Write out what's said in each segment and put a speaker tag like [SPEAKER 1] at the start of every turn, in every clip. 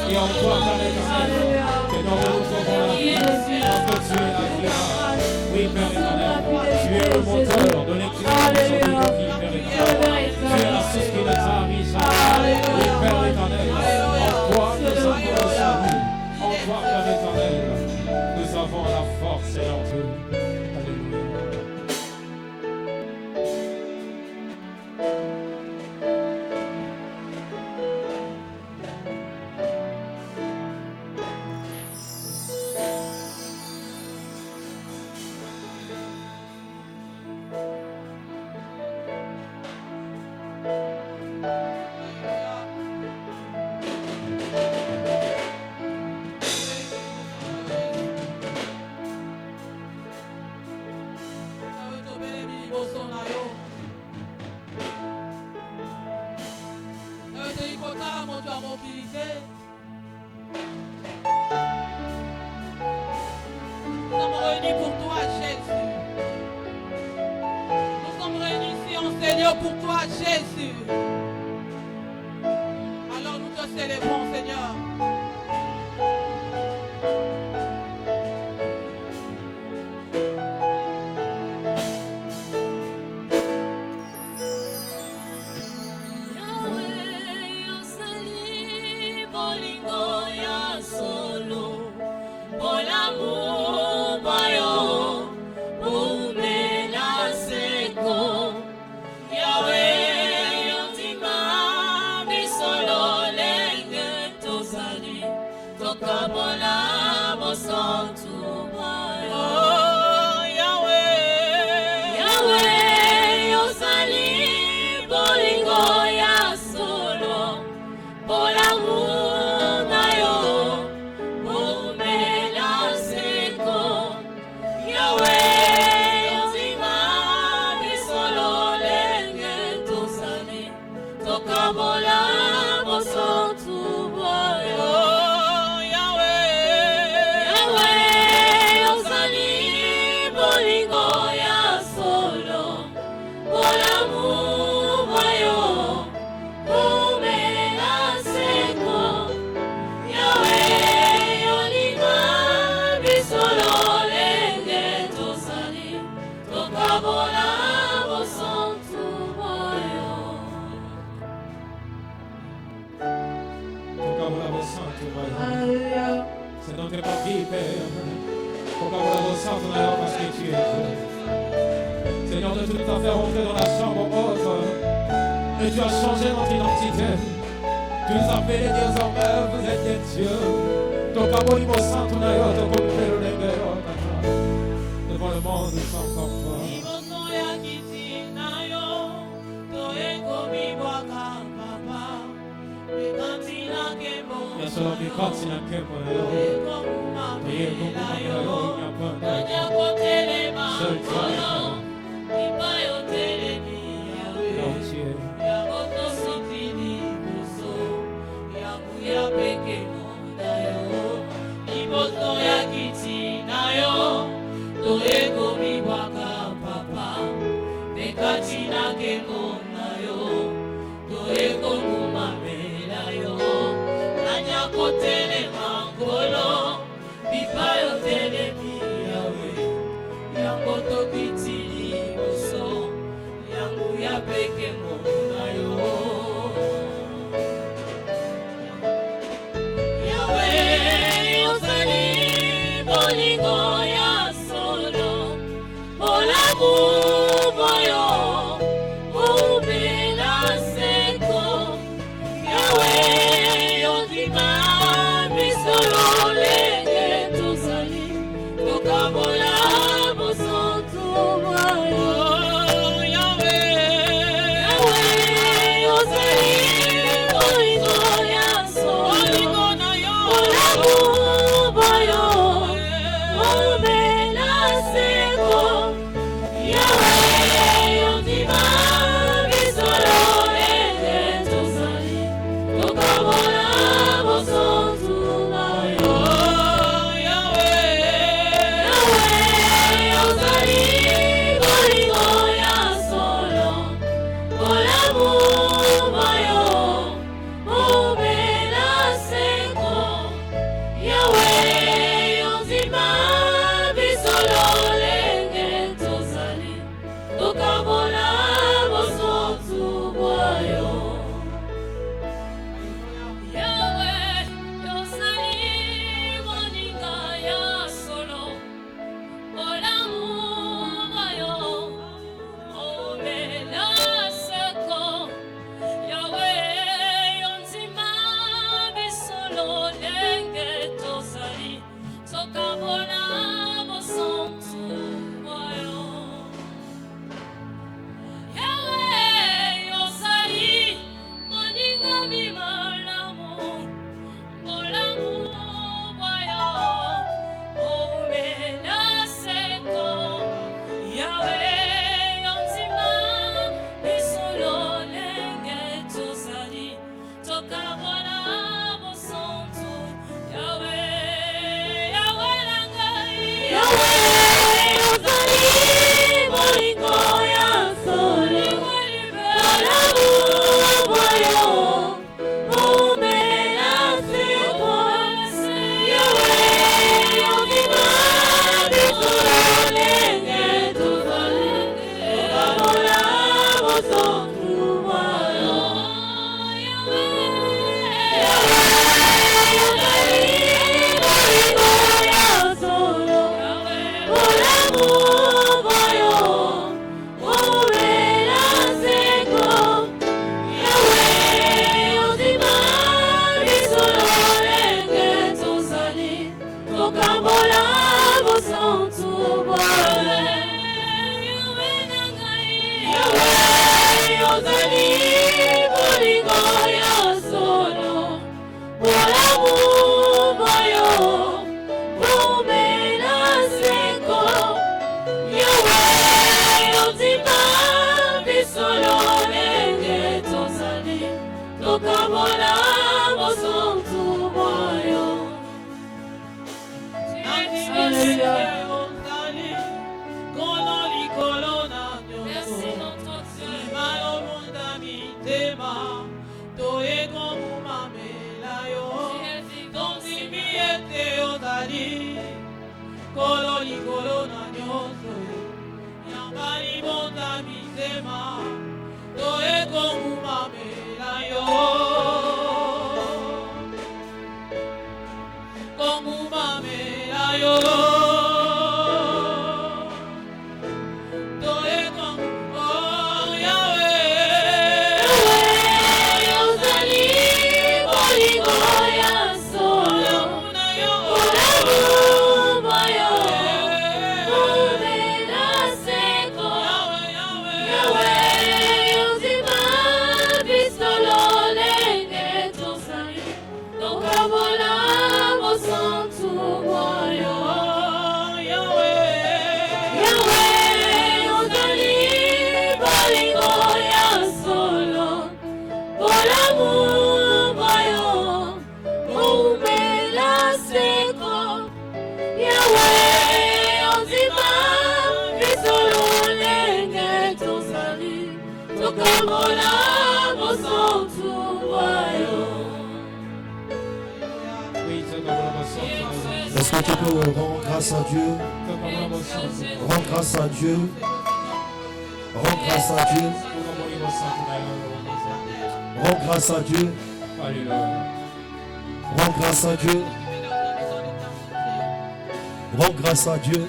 [SPEAKER 1] Et en toi, que nous retrouvons la vie, parce que tu es la vie. Oui, Père éternel, tu es le moteur de l'existence de nos vies, Père éternel. Tu es la source qui nous a riches. Oui, Père éternel, en toi nous avons le salut. En toi, Père éternel, nous avons la force et l'entour. Alléluia. C'est notre vie, Père. Parce que tu es Dieu. Seigneur, de tout à faire rentrer dans la chambre haute. Et tu as changé notre identité. Tu nous as fait désormais, vous êtes des dieux. Donc, à mon sang, ton aïe, ton compère, devant le monde sans comfort. Ya solo mi kotsi na kepo yo. Toye kumuma yo nyapanda. Seul toi. Ipayo telemi yawe. Ya boto sitini muso. Ya kuya peke moda yo. Iboto ya kiti na yo. Toye komi waka papa. Nekati na kemo na yo. Toye kumuma mela yo. Kotele mangolo, bipayo tele miyawe, yango tokitili boso, yangu ya peke mona yo. Yawe, yozali bolingo ya solo, bolamu boyo, ubela seko, Yawe.
[SPEAKER 2] To ezali kolo likolo na nyonso yanga libonza mitema toekomumamela yo komumamela yo
[SPEAKER 3] Est-ce que tu peux rendre grâce à Dieu? Rends grâce à Dieu. Rends grâce à Dieu. Rends grâce à Dieu. Rends grâce à Dieu. Rends grâce à Dieu.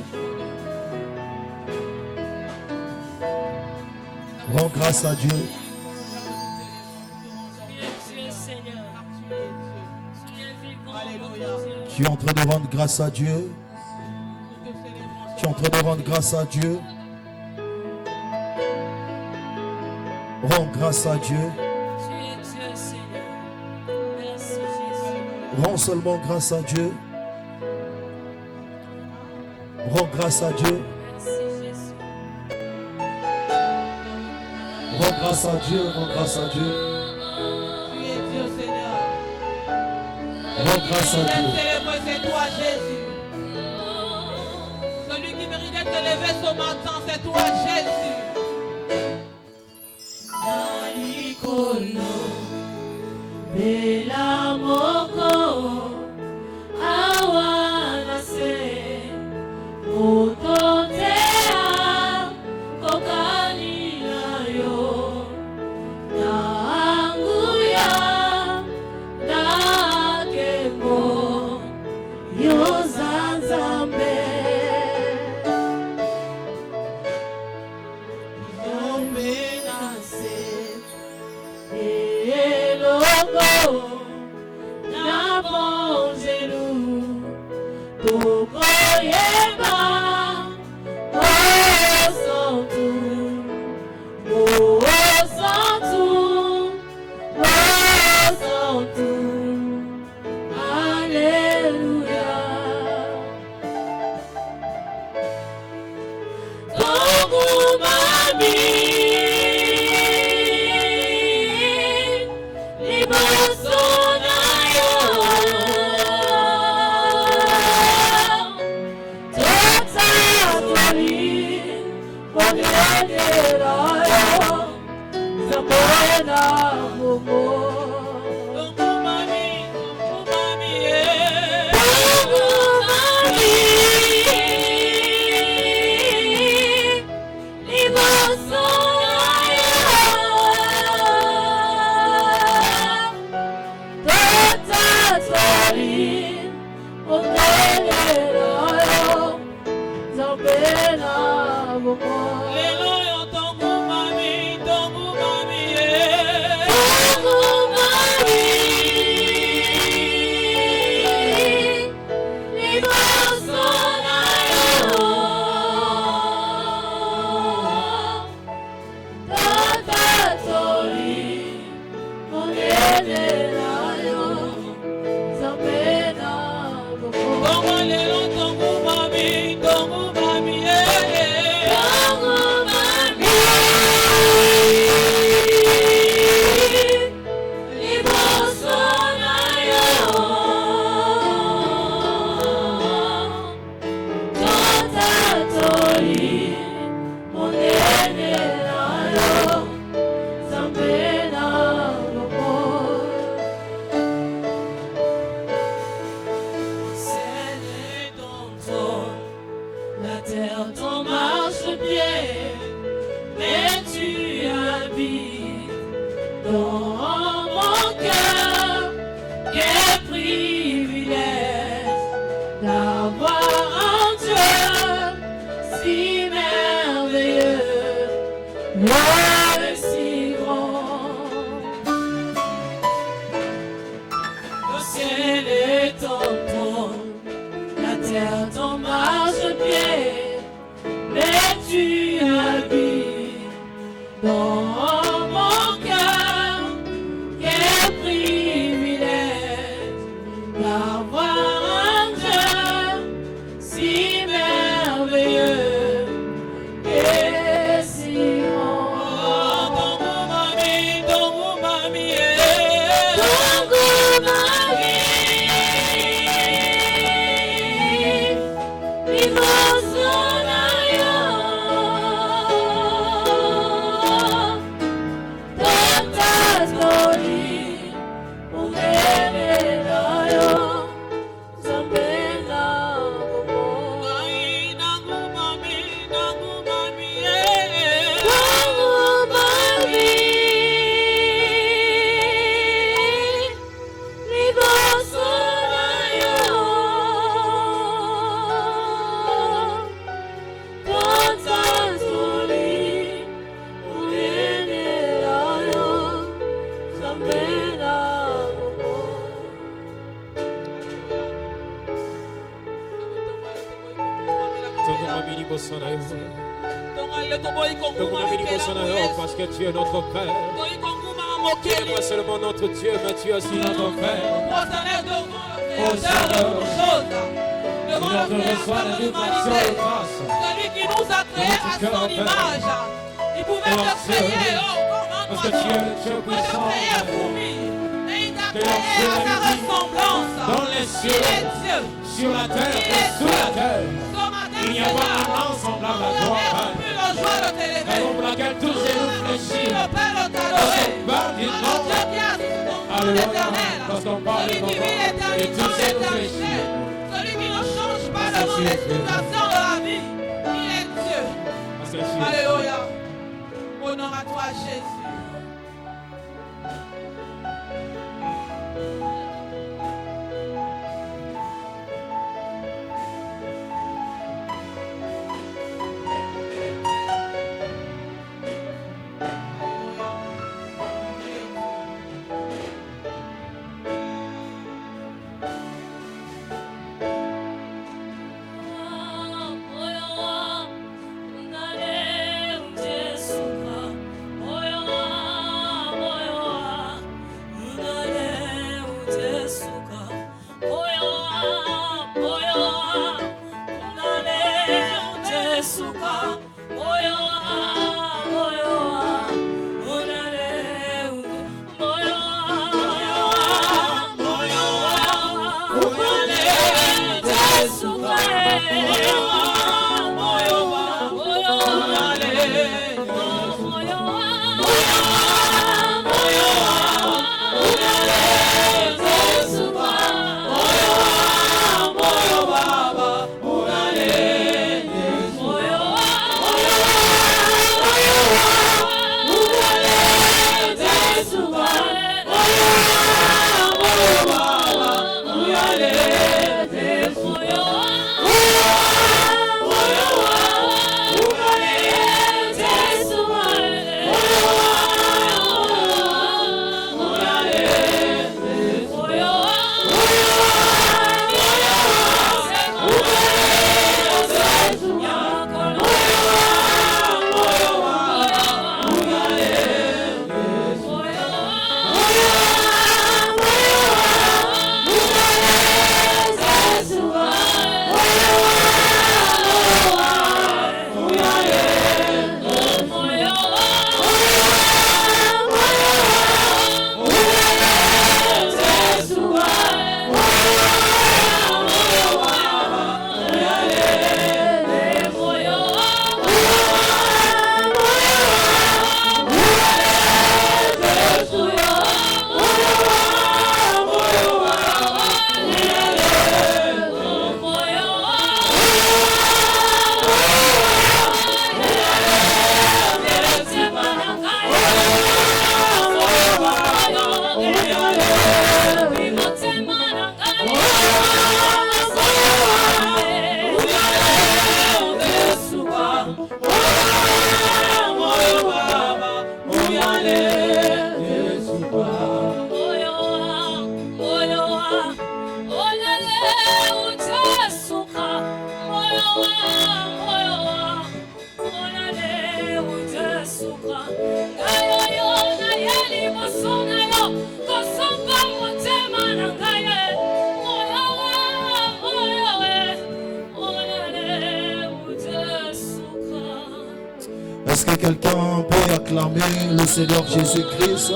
[SPEAKER 3] Rends grâce à Dieu. Tu es en train de rendre grâce à Dieu. Tu es en train de rendre grâce à Dieu. Rends grâce à Dieu. Rends seulement grâce à Dieu. Rends grâce à Dieu. Rends grâce à Dieu. Rends grâce à Dieu. Rends grâce à Dieu.
[SPEAKER 2] C'est toi, Jésus. Celui qui méritait de te lever ce matin, c'est toi, Jésus. Bela moko awana se mototea kokani na yo na anguya na kemo yo zanzambe yomenase na bonzelu tokoyeba osantu osantu osantu alleluya tongumami liboso na yo
[SPEAKER 1] Parce que tu es notre Père. Tu n'es pas seulement notre Dieu, mais tu es aussi notre Père.
[SPEAKER 2] Devant le Créateur de l'humanité, celui qui nous a créés à son image. Il pouvait te créer, comme un oiseau. Il pouvait te créer un fourmi. Et il t'a créé à sa ressemblance.
[SPEAKER 1] Dans les cieux,
[SPEAKER 2] il est Dieu.
[SPEAKER 1] Sur la terre et sous la terre. Il n'y a pas un nom semblable à toi, Père. Raison pour laquelle tous et nous fléchis. Parce qu'on parle du nom. Alléluia. Parce qu'on parle du nom. Et tous et nous fléchis.
[SPEAKER 2] Celui qui ne change pas devant les situations de la vie. Il est Dieu. Alléluia. Honneur à toi, Jésus.
[SPEAKER 3] Est-ce que quelqu'un peut acclamer le Seigneur Jésus-Christ?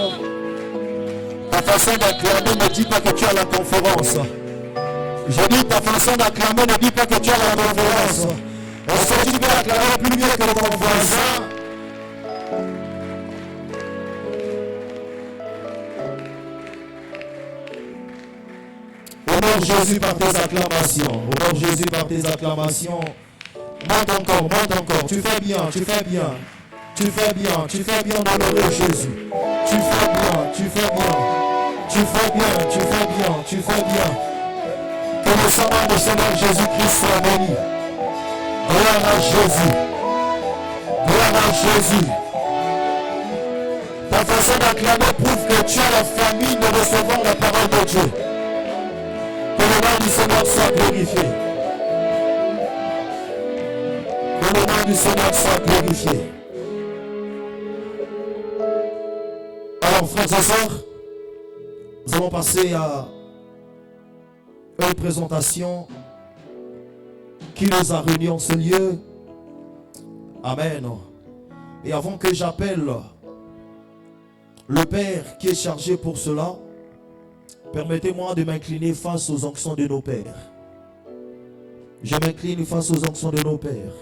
[SPEAKER 3] Ta façon d'acclamer ne dit pas que tu as la conférence. Je dis ta façon d'acclamer ne dit pas que tu as la conférence. Est-ce que tu peux acclamer plus mieux que ton voisin? Honore Jésus par tes acclamations. Honore Jésus par tes acclamations. Monte encore. Tu fais bien. Tu fais bien d'honorer Jésus. Tu fais bien. Que le sang du Seigneur Jésus-Christ soit béni. Gloire à Jésus. Ta façon d'acclamer prouve que tu as la famille de recevoir la parole de Dieu. Que le nom du Seigneur soit glorifié. le nom du Seigneur soit glorifié. Alors, frères et sœurs, nous allons passer à une présentation qui nous a réunis en ce lieu. Amen. Et avant que j'appelle le Père qui est chargé pour cela, permettez-moi de m'incliner face aux onctions de nos pères. Je m'incline face aux onctions de nos pères.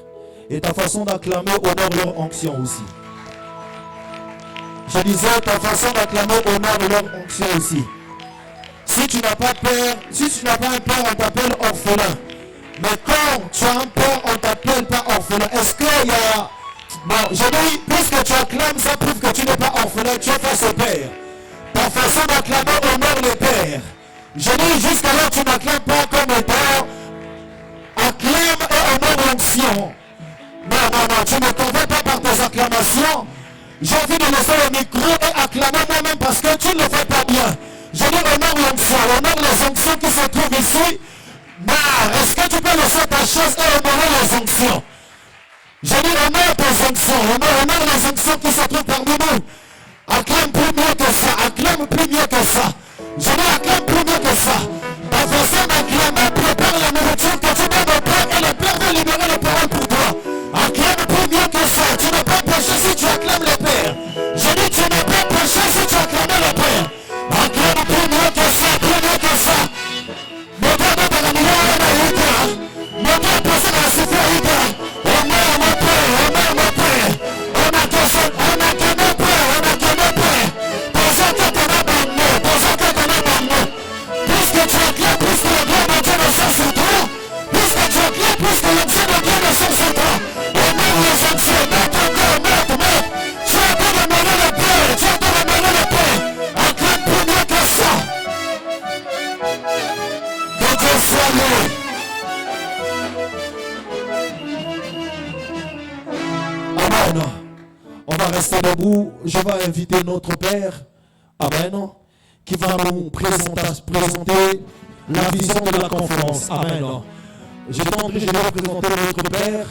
[SPEAKER 3] Et ta façon d'acclamer honore leur onction aussi. Je disais, ta façon d'acclamer honore leur onction aussi. Si tu n'as pas de père, si tu n'as pas un père, on t'appelle orphelin. Mais quand tu as un père, on t'appelle pas orphelin. Est-ce qu'il y a... Bon, je dis, puisque tu acclames, ça prouve que tu n'es pas orphelin, tu es face au Père. Ta façon d'acclamer honore le Père. Je dis, jusqu'alors tu n'acclames pas comme un père. Acclame et honore l'onction. Non, tu ne t'en vas pas par tes acclamations. J'ai envie de laisser le micro et acclamer moi-même parce que tu ne le fais pas bien. Je dis honore l'onction, honore les onctions qui se trouvent ici. Mais est-ce que tu peux laisser ta chaise et honorer les onctions? Je dis honore tes onctions, honore les onctions qui se trouvent parmi nous. Acclame plus mieux que ça, acclame plus mieux que ça. Je dis acclame plus mieux que ça. Ta façon d'acclamer prépare la nourriture que tu donnes au Père et le Père va libérer les paroles pour toi. Acclame plus mieux que ça. Tu n'as pas péché si tu acclames le Père. Je dis tu n'as pas péché si tu acclames le Père. Acclame plus mieux que ça, plus mieux que ça. Mon Dieu de la lumière est Ida. Mon Dieu passé dans la souffrance Ida. Honore mon Père, honore mon Père. On a que ça, on a que nos pères, on a que nos pères. Pensez que t'en as dans nous, pensez que t'en as dans nous. Puisque tu acclames, puisque le gloire de Dieu descend sur toi. Puisque tu acclames, puisque l'onction de Dieu descend sur toi. Honore les onctions, notre corps, notre. Tu as de honorer le Père, tu as de honorer le Père. Acclame plus mieux que ça. Que Dieu soit loué. Amen. On va rester debout. Je vais inviter notre Père, Amen, qui va nous présenter la vision de la conférence. Amen. Je vais présenter notre Père.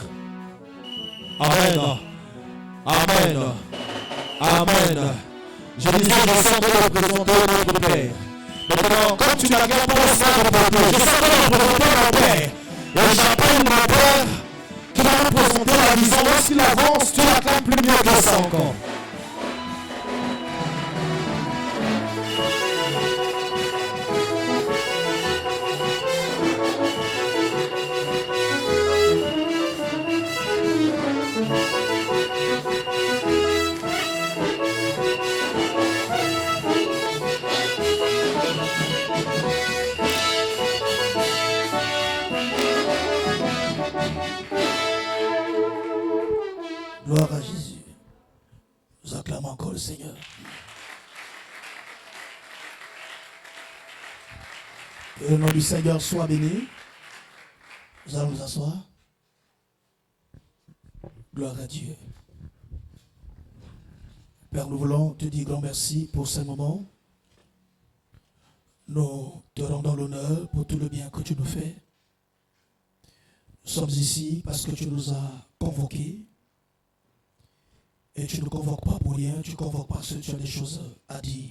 [SPEAKER 3] Amen. Amen. Amen. Je disais, je sens de représenter notre Père. Maintenant, comme tu n'as pas pour ça, je sens de représenter mon Père. Et j'appelle mon Père qui va nous présenter la vision. Lorsqu'il avance, tu l'acclames plus mieux que ça encore. Gloire à Jésus. Nous acclamons encore le Seigneur. Que le nom du Seigneur soit béni. Nous allons nous asseoir. Gloire à Dieu. Père, nous voulons te dire grand merci pour ce moment. Nous te rendons l'honneur pour tout le bien que tu nous fais. Nous sommes ici parce que tu nous as convoqués. Et tu ne convoques pas pour rien, tu convoques parce que tu as des choses à dire.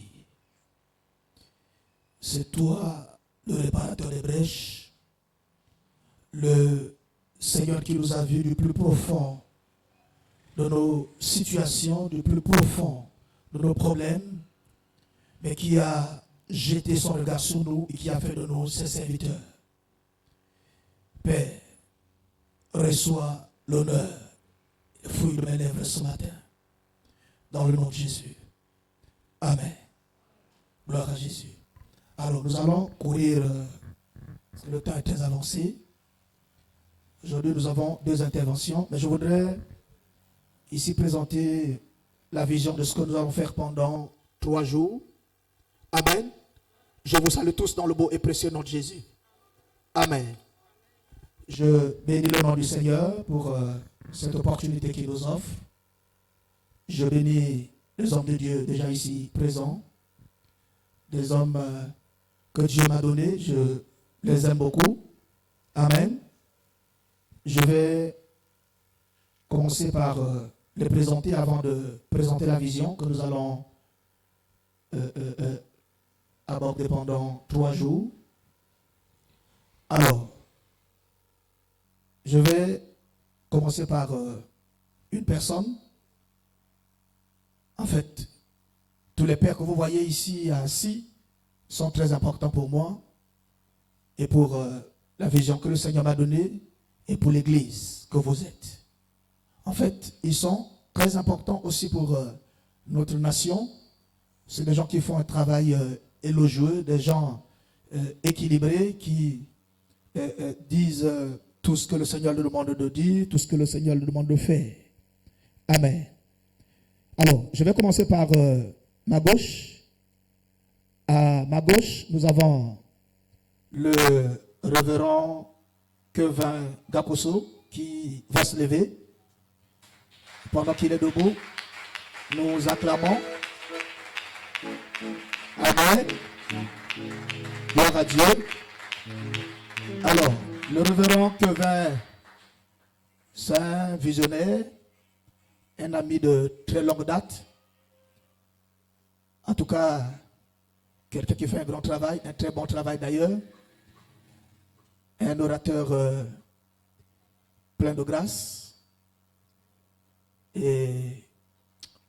[SPEAKER 3] C'est toi, le réparateur des brèches, le Seigneur qui nous a vus du plus profond de nos situations, du plus profond de nos problèmes, mais qui a jeté son regard sur nous et qui a fait de nous ses serviteurs. Père, reçois l'honneur et fruit de mes lèvres ce matin. Dans le nom de Jésus. Amen. Gloire à Jésus. Alors, nous allons courir, parce que le temps est très avancé. Aujourd'hui, nous avons 2 interventions, mais je voudrais ici présenter la vision de ce que nous allons faire pendant 3 jours. Amen. Je vous salue tous dans le beau et précieux nom de Jésus. Amen. Je bénis le nom du Seigneur pour cette opportunité qu'il nous offre. Je bénis les hommes de Dieu déjà ici présents, des hommes que Dieu m'a donnés, je les aime beaucoup. Amen. Je vais commencer par les présenter avant de présenter la vision que nous allons aborder pendant 3 jours. Alors, je vais commencer par une personne. En fait, tous les pères que vous voyez ici assis sont très importants pour moi et pour la vision que le Seigneur m'a donnée et pour l'église que vous êtes. En fait, ils sont très importants aussi pour notre nation. C'est des gens qui font un travail élogieux, des gens équilibrés qui disent tout ce que le Seigneur leur demande de dire, tout ce que le Seigneur leur demande de faire. Amen. Alors, je vais commencer par ma gauche. À ma gauche, nous avons le révérend Kevin Gakoso qui va se lever. Pendant qu'il est debout, nous acclamons. Amen. Gloire à Dieu. Alors, le révérend Kevin, c'est un visionnaire, un ami de très longue date. En tout cas, quelqu'un qui fait un grand travail, un très bon travail d'ailleurs. Un orateur plein de grâce. Et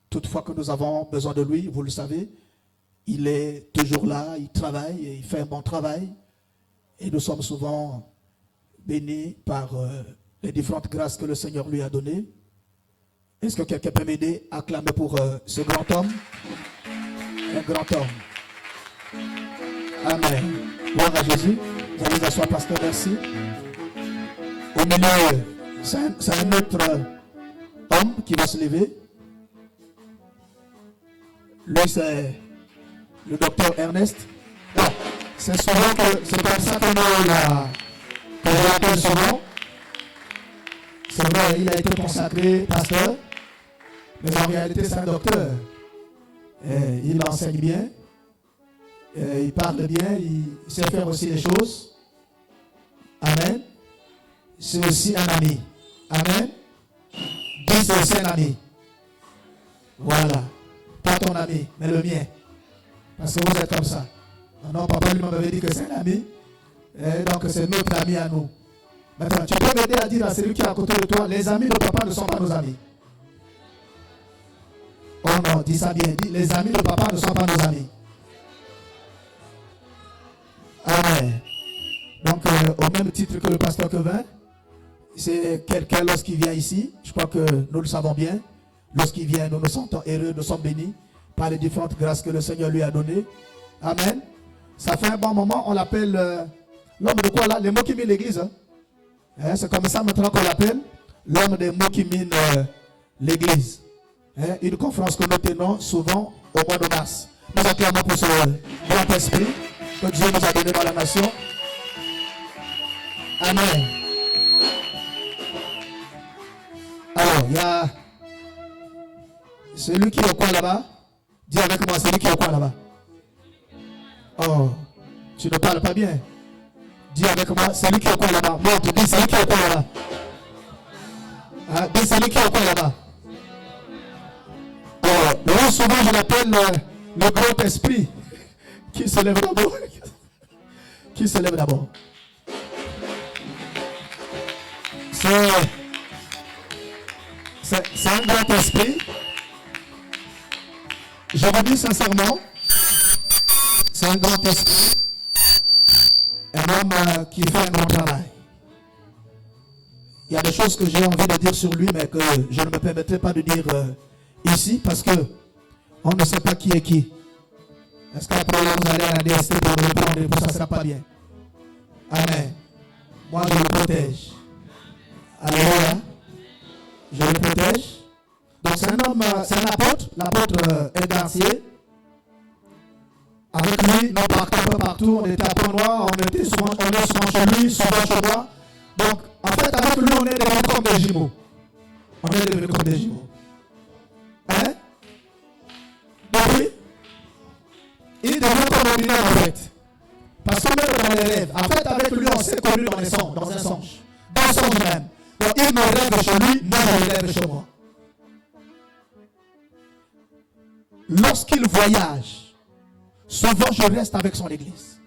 [SPEAKER 3] toutefois que nous avons besoin de lui, vous le savez, il est toujours là, il travaille et il fait un bon travail. Et nous sommes souvent bénis par les différentes grâces que le Seigneur lui a données. Est-ce que quelqu'un peut m'aider à acclamer pour ce grand homme? Un grand homme. Amen. Gloire à Jésus. Vous allez vous asseoir, pasteur, merci. Au milieu, c'est un autre homme qui va se lever. Lui, c'est le docteur Ernest. Non, c'est souvent que c'est comme ça qu'on l'appelle souvent. C'est vrai, il a été consacré pasteur, mais en réalité, c'est un docteur. Et il enseigne bien, et il parle bien, il sait faire aussi les choses. Amen. C'est aussi un ami. Amen. Dis, c'est aussi un ami. Voilà. Pas ton ami, mais le mien. Parce que vous êtes comme ça. Non, papa lui m'avait dit que c'est un ami. Et donc c'est notre ami à nous. Maintenant, tu peux m'aider à dire à celui qui est à côté de toi, les amis de papa ne sont pas nos amis. Oh non, dis ça bien. Dis, les amis de papa ne sont pas nos amis. Amen. Donc, au même titre que le pasteur Kevin, c'est quelqu'un lorsqu'il vient ici, je crois que nous le savons bien, lorsqu'il vient, nous nous sentons heureux, nous sommes bénis par les différentes grâces que le Seigneur lui a données. Amen. Ça fait un bon moment, on l'appelle l'homme de quoi là? Les mots qui minent l'église. Hein, c'est comme ça maintenant qu'on l'appelle l'homme des mots qui minent l'église. Hein, une conférence que nous tenons souvent au mois de mars. Nous acclamons pour ce grand esprit que Dieu nous a donné dans la nation. Amen. Alors, il y a celui qui est au coin là-bas. Dis avec moi, celui qui est au coin là-bas. Oh, tu ne parles pas bien. Dis avec moi, celui qui est au coin là-bas. Moi, tu dis celui qui est au coin là-bas. Ah, dis celui qui est au coin là-bas. Alors, souvent je l'appelle le grand esprit qui se lève d'abord. Qui se lève d'abord. C'est un grand esprit. Je vous dis sincèrement, c'est un grand esprit. Un homme qui fait un grand travail. Il y a des choses que j'ai envie de dire sur lui, mais que je ne me permettrai pas de dire ici, parce que on ne sait pas qui est qui. Est-ce qu'après vous allez à la DST pour répondre, pour ça ne sera pas bien. Amen. Moi, je le protège. Alléluia. Je le protège. Donc c'est un homme, c'est un apôtre. L'apôtre est Garcier. Avec lui, nous partons un peu partout. On était à Pont-Noir, on est souvent chez lui, souvent chez moi. Donc, en fait, avec lui, on est devenus comme des jumeaux. On est devenus comme des jumeaux. Hein? Donc oui, il devient comme un mineur en fait. Parce que même dans les rêves, en fait, avec lui, on s'est connu dans un songe. Dans un songe même. Donc il me rêve chez lui, moi je rêve chez moi. Lorsqu'il voyage, souvent je reste avec son église.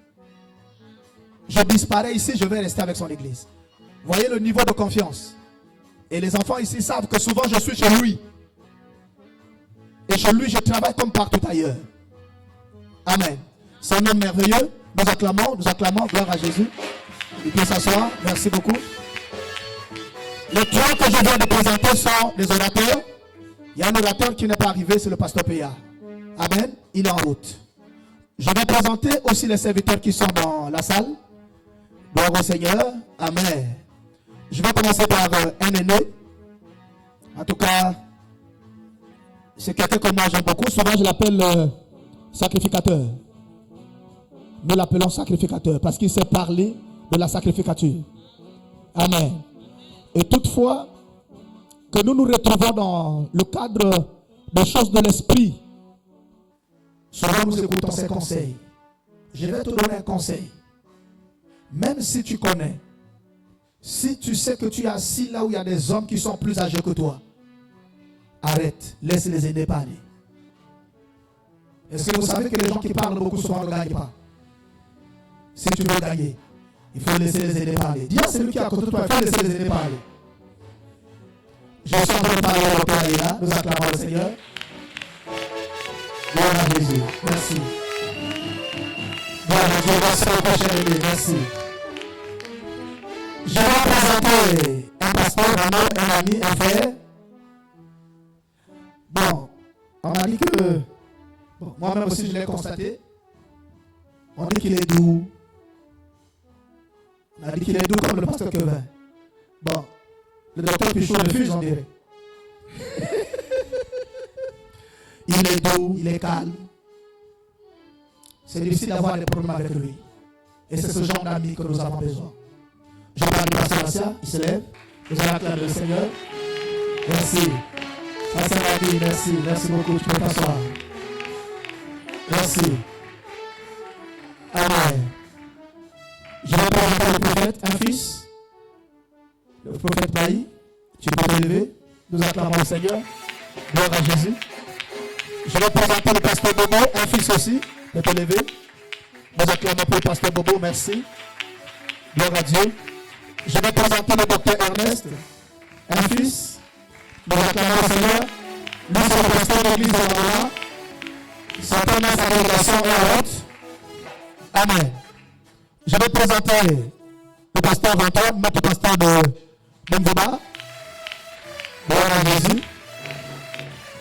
[SPEAKER 3] Je disparais ici, je vais rester avec son église. Voyez le niveau de confiance. Et les enfants ici savent que souvent je suis chez lui. Et chez lui, je travaille comme partout ailleurs. Amen. C'est un homme merveilleux. Nous acclamons, gloire à Jésus. Il peut s'asseoir. Merci beaucoup. Les trois que je viens de présenter sont les orateurs. Il y a un orateur qui n'est pas arrivé, c'est le pasteur Péa. Amen. Il est en route. Je vais présenter aussi les serviteurs qui sont dans la salle. Gloire au Seigneur. Amen. Je vais commencer par un aîné. En tout cas, c'est quelqu'un que moi j'aime beaucoup. Souvent je l'appelle sacrificateur. Nous l'appelons sacrificateur parce qu'il sait parler de la sacrificature. Amen. Et toutefois, que nous nous retrouvons dans le cadre des choses de l'esprit, souvent nous écoutons ses conseils. Je vais te donner un conseil. Même si tu connais, si tu sais que tu es assis là où il y a des hommes qui sont plus âgés que toi, arrête, laisse les aînés parler. Est-ce que vous savez que les gens qui parlent beaucoup souvent ne gagnent pas? Si tu veux gagner, il faut laisser les aînés parler. Dis à celui qui est à côté de toi, il faut laisser les aînés parler. Je suis en train de parler au Père là. Nous acclamons le Seigneur. Gloire à Jésus. Merci. Gloire à Dieu. Merci au prochain aîné. Merci. Je vais présenter un pasteur, un ami, un frère. Bon, on a dit que, bon, moi-même aussi je l'ai constaté, on dit qu'il est doux. On a dit qu'il est doux comme le pasteur Kevin. Bon, le docteur Pichot refuse, on dirait. Il est doux, il est calme. C'est difficile d'avoir des problèmes avec lui. Et c'est ce genre d'ami que nous avons besoin. Je parle du pasteur Assia, il se lève. Nous allons acclamer le Seigneur. Merci. Pasteur Madi, merci. Merci beaucoup. Tu peux t'asseoir. Merci. Amen. Je vais présenter le prophète, un fils. Le prophète Baï. Tu peux te lever. Nous acclamons le Seigneur. Gloire à Jésus. Je vais présenter le pasteur Bobo, un fils aussi. Tu peux te lever. Nous acclamons pour le pasteur Bobo. Merci. Gloire à Dieu. Je vais présenter le docteur Ernest, un fils. Nous acclamons le Seigneur. Lui, c'est le pasteur de l'église de Rwanda. Certainement, sa délégation est haute. Amen. Je vais présenter le pasteur Antoine, notre pasteur de Bemboba. Gloire à Jésus.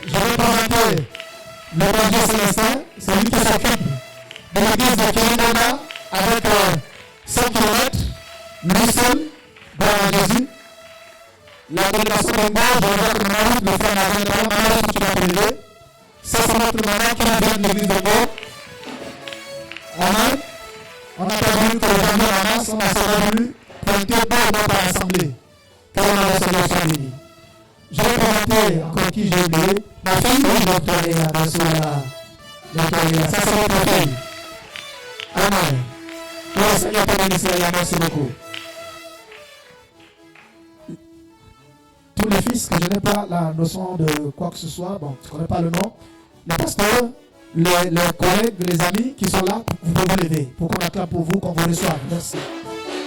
[SPEAKER 3] Je vais présenter le berger Célestin. C'est lui qui s'occupe de l'église de Kirinana avec 5 km. Lui seul. Gloire à Jésus. La délégation de Mbo, je regarde le mari, le frère Marie, tu vas te lever. C'est notre maman qui vient de l'église de Mbo. Amen. On n'a pas voulu que les gens en masse, on a seulement voulu pointer pour notre assemblée. Car on a le Seigneur soit béni. Je vais présenter encore qui j'ai oublié. Ma fille, oui, Victoria, bien sûr, Victoria. Ça, c'est votre fille. Amen. Le Seigneur te bénisse, merci beaucoup. Tous les fils que je n'ai pas la notion de quoi que ce soit, bon, je ne connais pas le nom, les pasteurs, les collègues, les amis qui sont là, vous pouvez vous lever pour qu'on acclame pour vous, qu'on vous reçoive. Merci.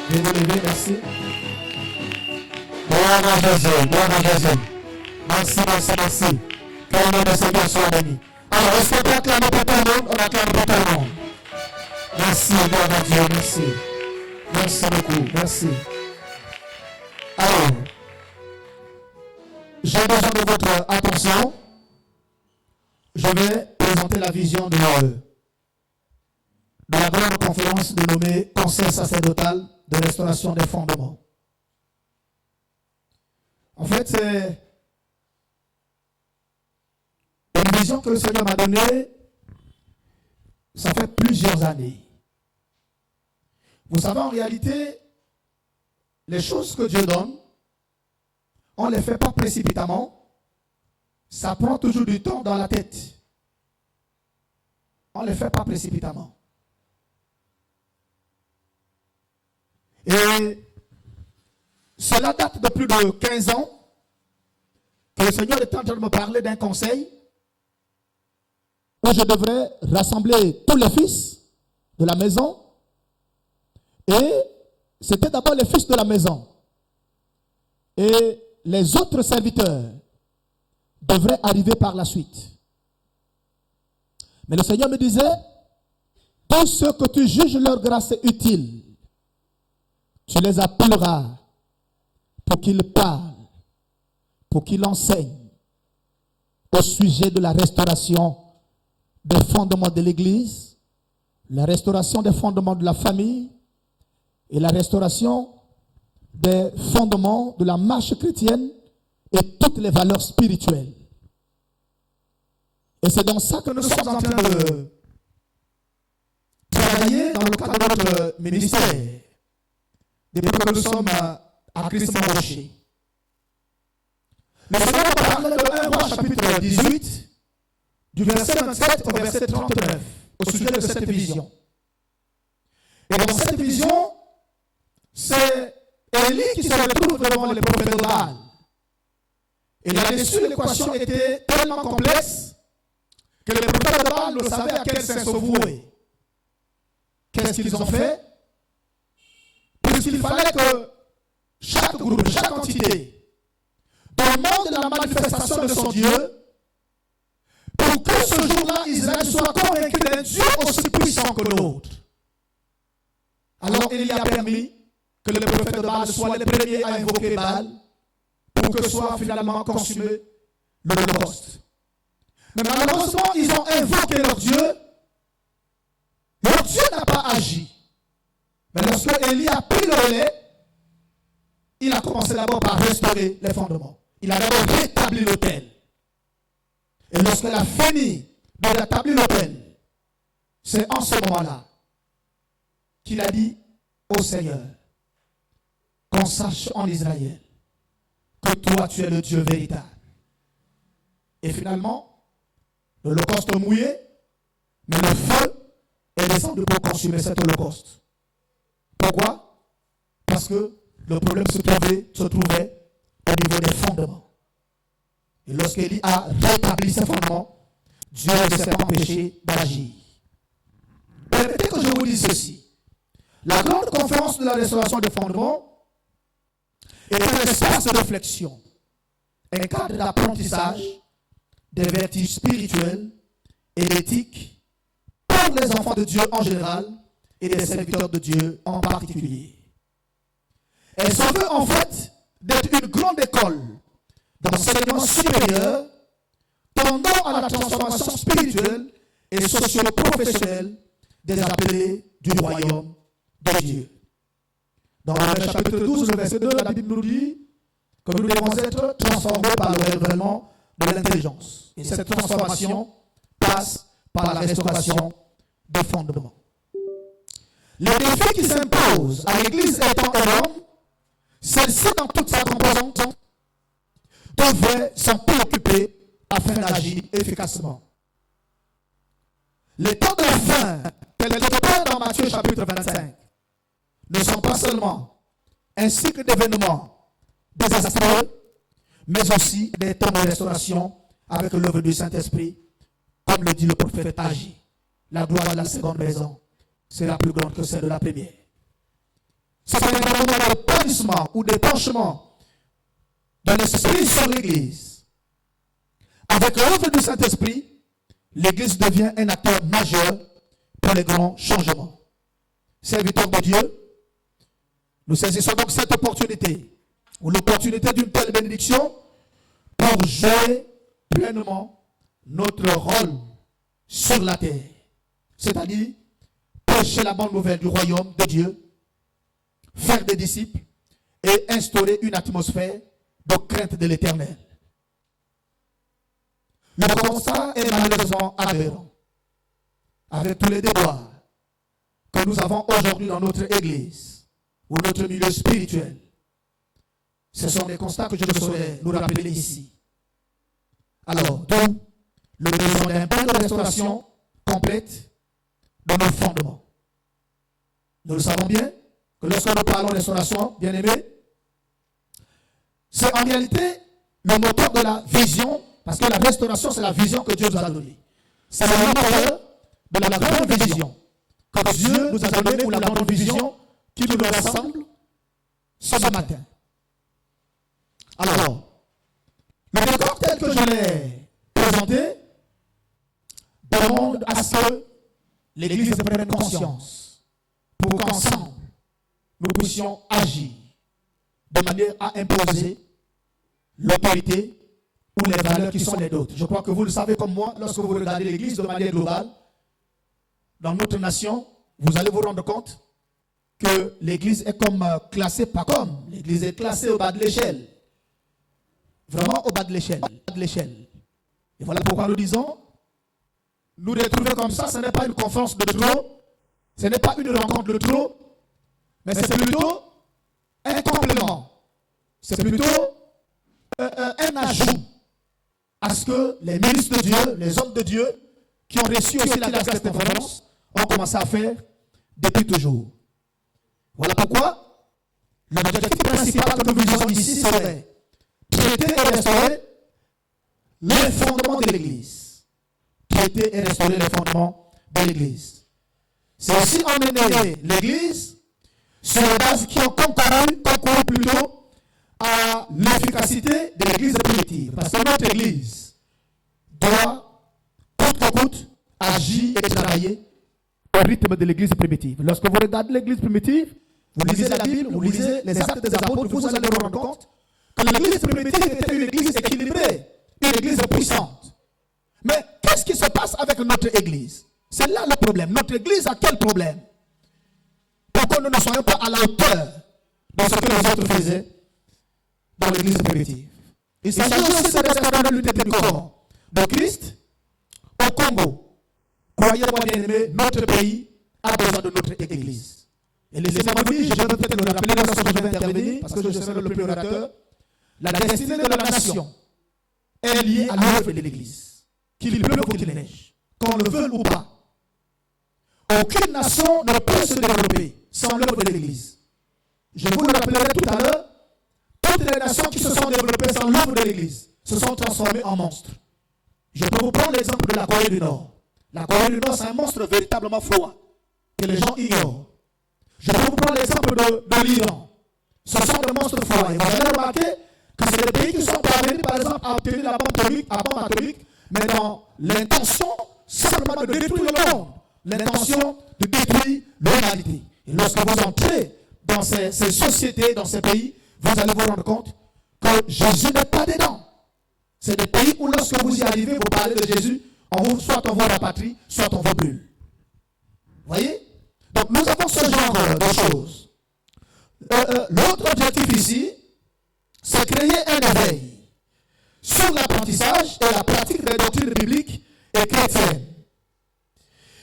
[SPEAKER 3] Veuillez vous lever, merci. Gloire à Jésus, gloire à Jésus. Merci, merci, merci. Que le nom de Seigneur soit béni. Alors, est-ce qu'on peut acclamer pour tout le monde? On acclame pour tout le monde. Merci, gloire à Dieu, merci. Merci beaucoup, merci. Alors, j'ai besoin de votre attention. Je vais présenter la vision de la grande conférence dénommée Conseil sacerdotal de restauration des fondements. En fait, c'est une vision que le Seigneur m'a donnée. Ça fait plusieurs années. Vous savez, en réalité, les choses que Dieu donne, on ne les fait pas précipitamment. Ça prend toujours du temps dans la tête. On ne les fait pas précipitamment. Et Cela date de plus de 15 ans que le Seigneur est en train de me parler d'un conseil où je devrais rassembler tous les fils de la maison. Et c'était d'abord les fils de la maison. Et les autres serviteurs devraient arriver par la suite. Mais le Seigneur me disait, tous ceux que tu juges leur grâce utile, tu les appelleras pour qu'ils parlent, pour qu'ils enseignent au sujet de la restauration des fondements de l'Église, la restauration des fondements de la famille et la restauration des fondements de la marche chrétienne et toutes les valeurs spirituelles. Et c'est dans ça que nous sommes en train de travailler dans le cadre de notre ministère, depuis que nous sommes à Christ-Rocher. Le Seigneur nous parle de 1 Roi chapitre 18, du verset 27 au verset 39, au sujet de cette vision. Et dans cette vision, c'est Élie qui se retrouve devant les prophètes de Baal. Et là-dessus, l'équation était tellement complexe que les prophètes de Baal ne savaient à quel saint se vouer. Qu'est-ce qu'ils ont fait? Puisqu'il fallait que chaque groupe, chaque entité, demande la manifestation de son Dieu pour que ce jour-là, Israël soit convaincu d'un Dieu aussi puissant que l'autre. Alors il y a permis que les prophètes de Baal soient les premiers à invoquer Baal pour que soit finalement consumé l'Holocauste. Mais malheureusement, ils ont invoqué leur Dieu. Leur Dieu n'a pas agi. Mais lorsque Élie a pris le relais, il a commencé d'abord par restaurer les fondements. Il a d'abord rétabli l'autel. Et lorsqu'il a fini de rétablir l'autel, c'est en ce moment-là qu'il a dit au Seigneur, qu'on sache en Israël que toi tu es le Dieu véritable. Et finalement, l'Holocauste mouillé, mais le feu est descendu pour consumer cet Holocauste. Pourquoi? Parce que le problème se trouvait au niveau des fondements. Et lorsqu'Élie a rétabli ses fondements, Dieu ne s'est pas empêché d'agir. Permettez que je vous dise ceci. La grande conférence de la restauration des fondements est un espace de réflexion, un cadre d'apprentissage des vertus spirituelles et éthiques pour les enfants de Dieu en général et les serviteurs de Dieu en particulier. Elle se veut en fait d'être une grande école d'enseignement supérieur tendant à la transformation spirituelle et socio-professionnelle des appelés du royaume de Dieu. Dans le chapitre 12, le verset 2, la Bible nous dit que nous devons être transformés par le renouvellement de l'intelligence. Et cette transformation passe par la restauration des fondements. Les défis qui s'imposent à l'Église étant énormes, celle-ci dans toute sa composante devrait s'en préoccuper afin d'agir efficacement. Les temps de la fin, tels que dépeint dans Matthieu chapitre 25, ne sont pas seulement un cycle d'événements désastreux, mais aussi des temps de restauration avec l'œuvre du Saint-Esprit, comme le dit le prophète Agi. La gloire de la seconde maison sera plus grande que celle de la première. C'est un moment de punissement ou d'épanchement de l'Esprit sur l'Église. Avec l'œuvre du Saint-Esprit, l'Église devient un acteur majeur pour les grands changements. Serviteurs de Dieu, nous saisissons donc cette opportunité, ou l'opportunité d'une telle bénédiction, pour jouer pleinement notre rôle sur la terre. C'est-à-dire, prêcher la bonne nouvelle du royaume de Dieu, faire des disciples et instaurer une atmosphère de crainte de l'Éternel. Le constat est malheureusement aberrant. Avec tous les déboires que nous avons aujourd'hui dans notre Église ou notre milieu spirituel, ce sont des constats que je ne saurais nous rappeler ici. Alors, d'où le besoin d'un plan de restauration complète dans nos fondements. Nous le savons bien que lorsque nous parlons de restauration, bien aimé, C'est en réalité le moteur de la vision, parce que la restauration, c'est la vision que Dieu nous a donnée. C'est le moteur de la grande vision que Dieu nous a donnée, ou la grande vision qui nous rassemble ce matin. Alors, le décor tel que je l'ai présenté demande à ce que l'Église prenne conscience pour qu'ensemble, nous puissions agir de manière à imposer l'autorité ou les valeurs qui sont les nôtres. Je crois que vous le savez comme moi, lorsque vous regardez l'Église de manière globale, dans notre nation, vous allez vous rendre compte que l'Église est comme classée, pas comme. L'Église est classée au bas de l'échelle. Vraiment au bas de l'échelle. Et voilà pourquoi nous disons, nous retrouver comme ça, ce n'est pas une conférence de trop, ce n'est pas une rencontre de trop, mais c'est plutôt un complément. C'est plutôt un ajout à ce que les ministres de Dieu, les hommes de Dieu, qui ont reçu aussi la grâce de cette conférence, ont commencé à faire depuis toujours. Voilà pourquoi l'objectif principal que nous visons ici serait traiter et restaurer les fondements de l'Église. Traiter et restaurer les fondements de l'Église. C'est aussi emmener l'Église sur les bases qui ont concouru plutôt à l'efficacité de l'Église primitive. Parce que notre Église doit, coûte que coûte, agir et travailler au rythme de l'Église primitive. Lorsque vous regardez l'Église primitive, vous lisez la Bible, vous lisez les Actes des Apôtres, vous allez vous rendre compte que l'Église primitive était une Église équilibrée, une Église puissante. Mais qu'est-ce qui se passe avec notre Église? C'est là le problème. Notre Église a quel problème? Pourquoi nous ne soyons pas à la hauteur de ce que les autres faisaient dans l'Église primitive? Il s'agit aussi de restaurer l'unité du corps de Christ au Congo. Croyez-moi bien aimé, notre pays a besoin de notre Église. Et laissez-moi dire, je vais peut-être le rappeler lorsque je vais intervenir, parce que je serai le premier orateur, la destinée de la nation est liée à l'œuvre de l'Église. Qu'il pleuve ou qu'il neige, qu'on le veuille ou pas. Aucune nation ne peut se développer sans l'œuvre de l'Église. Je vous le rappellerai tout à l'heure, toutes les nations qui se sont développées sans l'œuvre de l'Église se sont transformées en monstres. Je peux vous prendre l'exemple de la Corée du Nord. La Corée du Nord, c'est un monstre véritablement froid, que les gens ignorent. Je peux vous prendre l'exemple de l'Iran. Ce sont des monstres froids. Et vous allez remarquer que c'est des pays qui sont parvenus, par exemple, à obtenir la bombe atomique, mais dans l'intention simplement de détruire le monde, l'intention de détruire l'humanité. Et lorsque vous entrez dans ces sociétés, dans ces pays, vous allez vous rendre compte que Jésus n'est pas dedans. C'est des pays où lorsque vous y arrivez, vous parlez de Jésus, soit on voit la patrie, soit on vous brûle. Vous voyez? Donc nous avons ce genre de choses. L'autre objectif ici, c'est créer un éveil sur l'apprentissage et la pratique des doctrines bibliques et chrétiennes.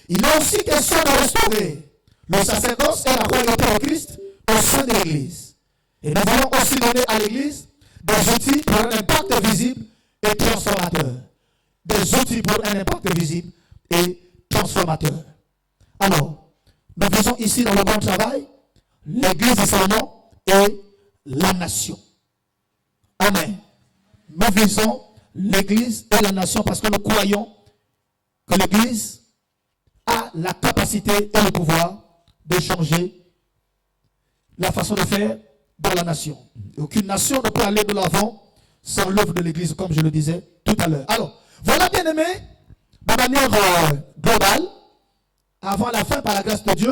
[SPEAKER 3] Il est aussi question de restaurer le sacerdoce et la royauté de Christ au sein de l'Église. Et nous voulons aussi donner à l'Église des outils pour un impact visible et transformateur. Des outils pour un impact visible et transformateur. Alors, nous faisons ici dans le bon travail l'Église du Seigneur et la nation. Amen. Nous visons l'Église et la nation parce que nous croyons que l'Église a la capacité et le pouvoir de changer la façon de faire dans la nation. Aucune nation ne peut aller de l'avant sans l'œuvre de l'Église, comme je le disais tout à l'heure. Alors, voilà, bien aimé, de manière globale, avant la fin, par la grâce de Dieu,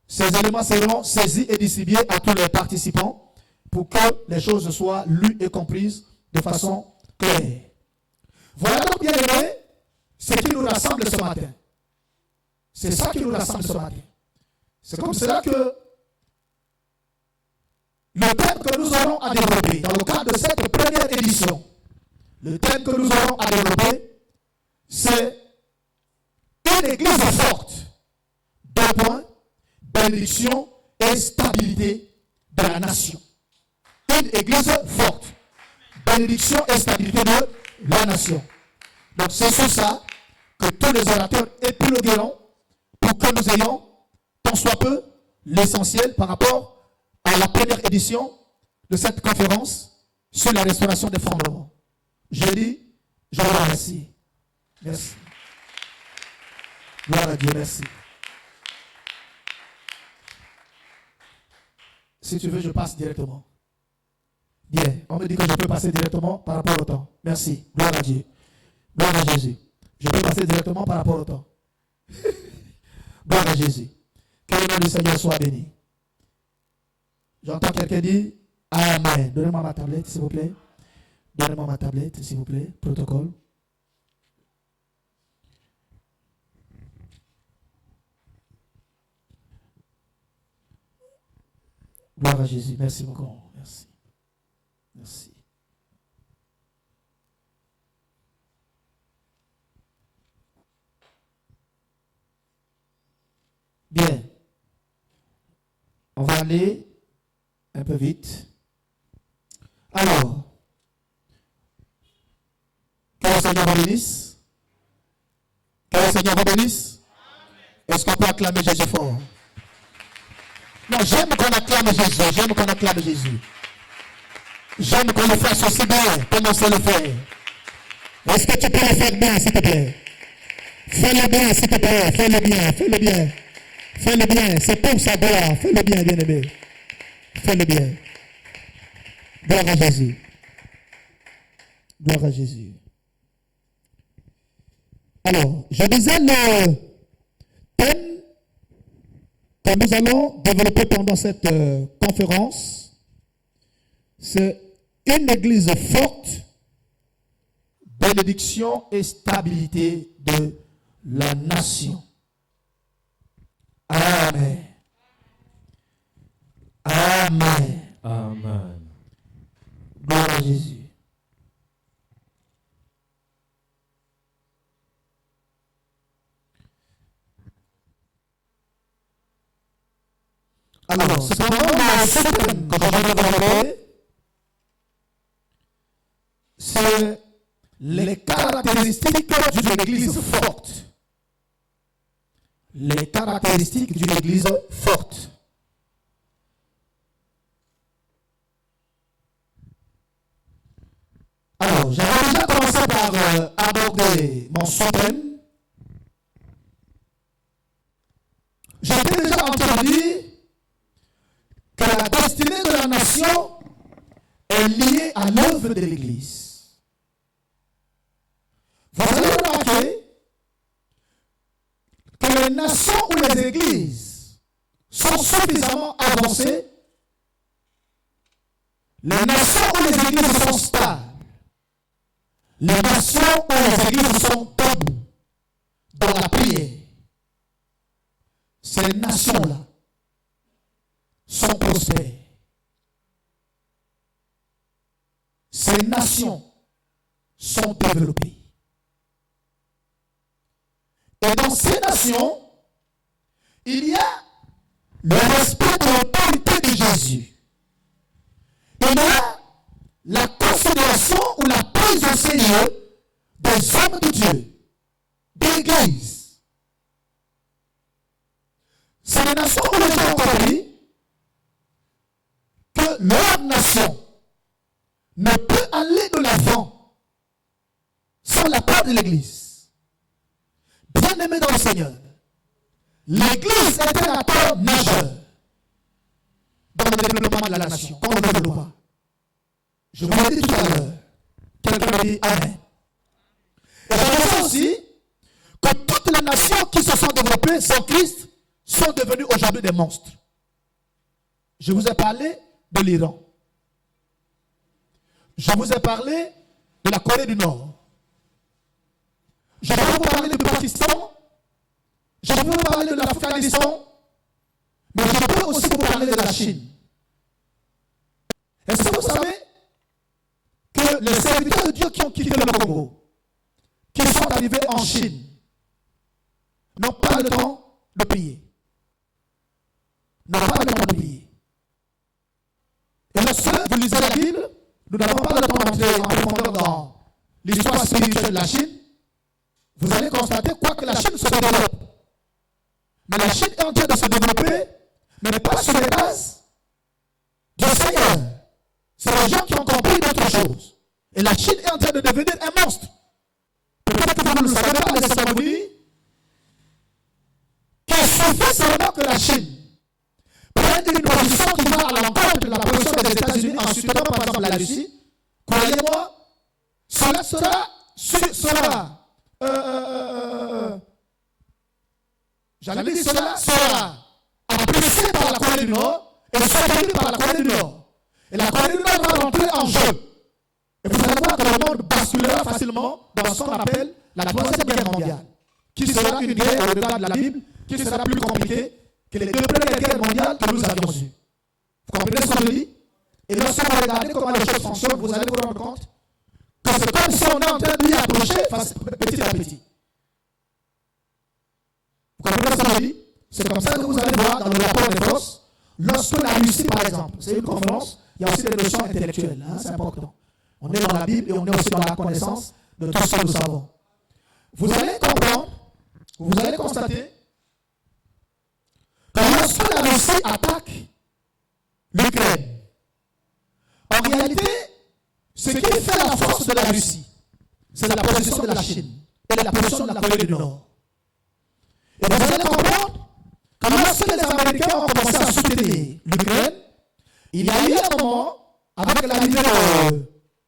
[SPEAKER 3] ces éléments seront saisis et distribués à tous les participants pour que les choses soient lues et comprises de façon claire. Voilà donc, bien aimé, ce qui nous rassemble ce matin. C'est ça qui nous rassemble ce matin. C'est comme cela que le thème que nous aurons à développer dans le cadre de cette première édition, le thème que nous aurons à développer, c'est une église forte. Deux points, bénédiction et stabilité de la nation. Une église forte. Bénédiction et stabilité de la nation. Donc c'est sur ça que tous les orateurs épilogueront pour que nous ayons, tant soit peu, l'essentiel par rapport à la première édition de cette conférence sur la restauration des fondements. Je dis, je vous remercie. Merci. Gloire à Dieu, merci. Si tu veux, je passe directement. Bien, on me dit que je peux passer directement par rapport au temps. Merci. Gloire à Dieu. Gloire à Jésus. Je peux passer directement par rapport au temps. Gloire à Jésus. Que le nom du Seigneur soit béni. J'entends quelqu'un dire Amen. Donnez-moi ma tablette, s'il vous plaît. Donnez-moi ma tablette, s'il vous plaît. Protocole. Gloire à Jésus. Merci beaucoup. Merci. Merci. Bien. On va aller un peu vite. Alors, que le Seigneur vous bénisse. Que le Seigneur vous bénisse. Est-ce qu'on peut acclamer Jésus fort? Non, j'aime qu'on acclame Jésus. J'aime qu'on acclame Jésus. J'aime qu'on le fasse aussi bien. Comment c'est le faire? Est-ce que tu peux le faire bien, s'il te plaît? Fais-le bien, s'il te plaît. Fais-le bien, fais-le bien. Fais-le bien. C'est pour sa gloire. Fais-le bien, bien-aimé. Fais-le bien. Gloire à Jésus. Gloire à Jésus. Alors, je disais le thème que nous allons développer pendant cette conférence, c'est une église forte, bénédiction et stabilité de la nation. Amen. Amen.
[SPEAKER 1] Amen.
[SPEAKER 3] Gloire à Jésus. Alors, cependant, le thème que je vais développer, c'est les caractéristiques d'une église forte. Les caractéristiques d'une église forte. Alors, j'avais déjà commencé par aborder mon sous-thème. J'ai déjà entendu que la destinée de la nation est liée à l'œuvre de l'Église. Vous allez remarquer que les nations ou les églises sont suffisamment avancées, les nations ou les églises sont stables, les nations ou les églises sont debout dans la prière. Ces nations-là sont prospères. Ces nations sont développées. Et dans ces nations, il y a le respect de l'autorité de Jésus. Il y a la considération ou la prise au sérieux des hommes de Dieu, de l'Église. C'est les nations où les gens ont compris que leur nation ne peut aller de l'avant sans la part de l'Église. Bien-aimés dans le Seigneur, l'Église est un acteur majeur dans le développement de la nation, qu'on ne veut le voir. Je vous l'ai dit tout à l'heure. Quelqu'un me dit Amen. Et je sais aussi que toutes les nations qui se sont développées sans Christ sont devenues aujourd'hui des monstres. Je vous ai parlé de l'Iran. Je vous ai parlé de la Corée du Nord. Je vais vous parler du Pakistan. Je vais vous parler de l'Afghanistan. Mais je peux aussi vous parler de la Chine. Est-ce que vous savez que les serviteurs de Dieu qui ont quitté le Congo, qui sont arrivés en Chine, n'ont pas le temps de prier. N'ont pas le temps de prier. Et lorsque vous lisez la Bible, nous n'avons pas le temps d'entrer en profondeur dans l'histoire spirituelle de la Chine. Vous allez constater quoi que la Chine se développe. Mais la Chine est en train de se développer, mais pas sur les bases du Seigneur. C'est les gens qui ont compris d'autres chose. Et la Chine est en train de devenir un monstre. Peut-être que vous ne le savez pas, laissez-moi vous dire qu'il suffit seulement que la Chine prenne une position qui va à l'encontre de la position des États-Unis en soutenant par exemple la Russie. Croyez-moi, cela sera apprécié par la Corée du Nord et soutenu par la Corée du Nord. Et la Corée du Nord va rentrer en jeu. Et vous allez voir que le monde basculera facilement dans ce qu'on appelle la troisième guerre mondiale, qui sera une guerre au regard de la Bible, qui sera plus compliquée que les deux premières guerres mondiales que nous avions eues. Vous comprenez ce que je dis? Et lorsque vous regardez comment les choses fonctionnent, vous allez vous rendre compte que c'est comme si on est en train de lui approcher petit à petit. Vous comprenez ce que je dis? C'est comme ça que vous allez voir dans le rapport des forces, lorsque la Russie, par exemple, c'est une conférence, il y a aussi des notions intellectuelles, hein, c'est important. On est dans la Bible et on est aussi dans la connaissance de tout ce que nous savons. Vous allez comprendre, vous allez constater que lorsque la Russie attaque l'Ukraine, en réalité, ce qui fait la force de la Russie, c'est la position de la Chine et la position de la Corée du Nord. Et vous allez comprendre que lorsque les Américains ont commencé à soutenir l'Ukraine, il y a eu un moment, avec l'arrivée de,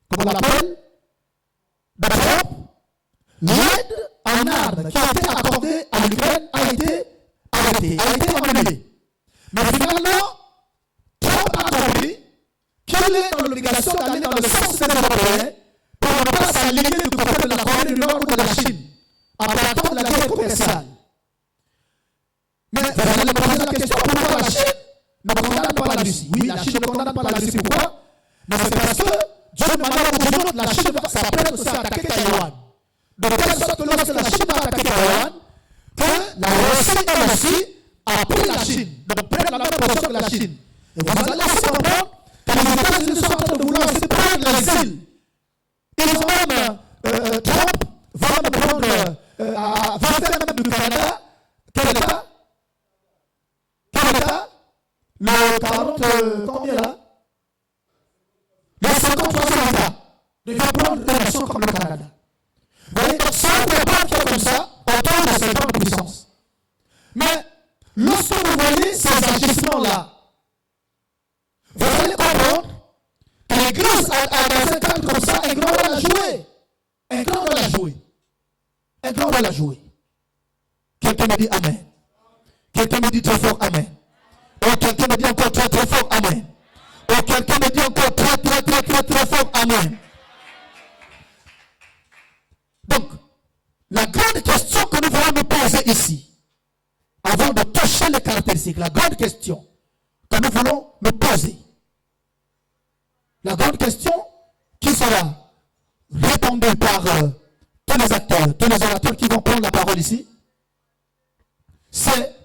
[SPEAKER 3] comment on l'appelle, de Trump, l'aide en armes qui a été accordée à l'Ukraine a été arrêtée, a été annulée. Mais finalement, Trump a compris qu'il est dans l'obligation d'aller dans le sens des Européens pour ne pas s'aligner du côté de la Corée du Nord ou de la Chine, en partant de la guerre commerciale. Mais vous allez me poser la question, pourquoi la Chine ne condamne pas la Russie? Oui, la Chine ne condamne pas la Russie, pourquoi? Mais c'est parce que, d'une manière ou d'une autre, la Chine s'apprête aussi à attaquer Taïwan. De telle sorte que lorsque la Chine va attaquer Taïwan, que la Russie, elle aussi, a pris la Chine. Donc, prenne la même position que la Chine. Et vous allez aussi comprendre que les États-Unis sont en train de vouloir aussi prendre les îles. Ils ont même, Trump va même prendre, va faire même du Canada, quel État? Le 40, combien là? Le 53e État. Il va prendre des nations comme le Canada. Vous voyez, donc si on ne peut pas faire comme ça, on tombe dans ces grandes puissances. Mais lorsque vous voyez ces agissements-là, vous allez comprendre que l'Église a dans un cadre comme ça un grand rôle à jouer. Un grand rôle à jouer. Un grand rôle à jouer. Quelqu'un me dit Amen. Quelqu'un me dit très fort Amen. Oh, quelqu'un me dit encore très très fort Amen. Oh, quelqu'un me dit encore très très très très très fort Amen. Donc, la grande question que nous voulons nous poser ici, avant de toucher les caractéristiques, la grande question que nous voulons nous poser, la grande question qui sera répondue par tous les acteurs, tous les orateurs qui vont prendre la parole ici, c'est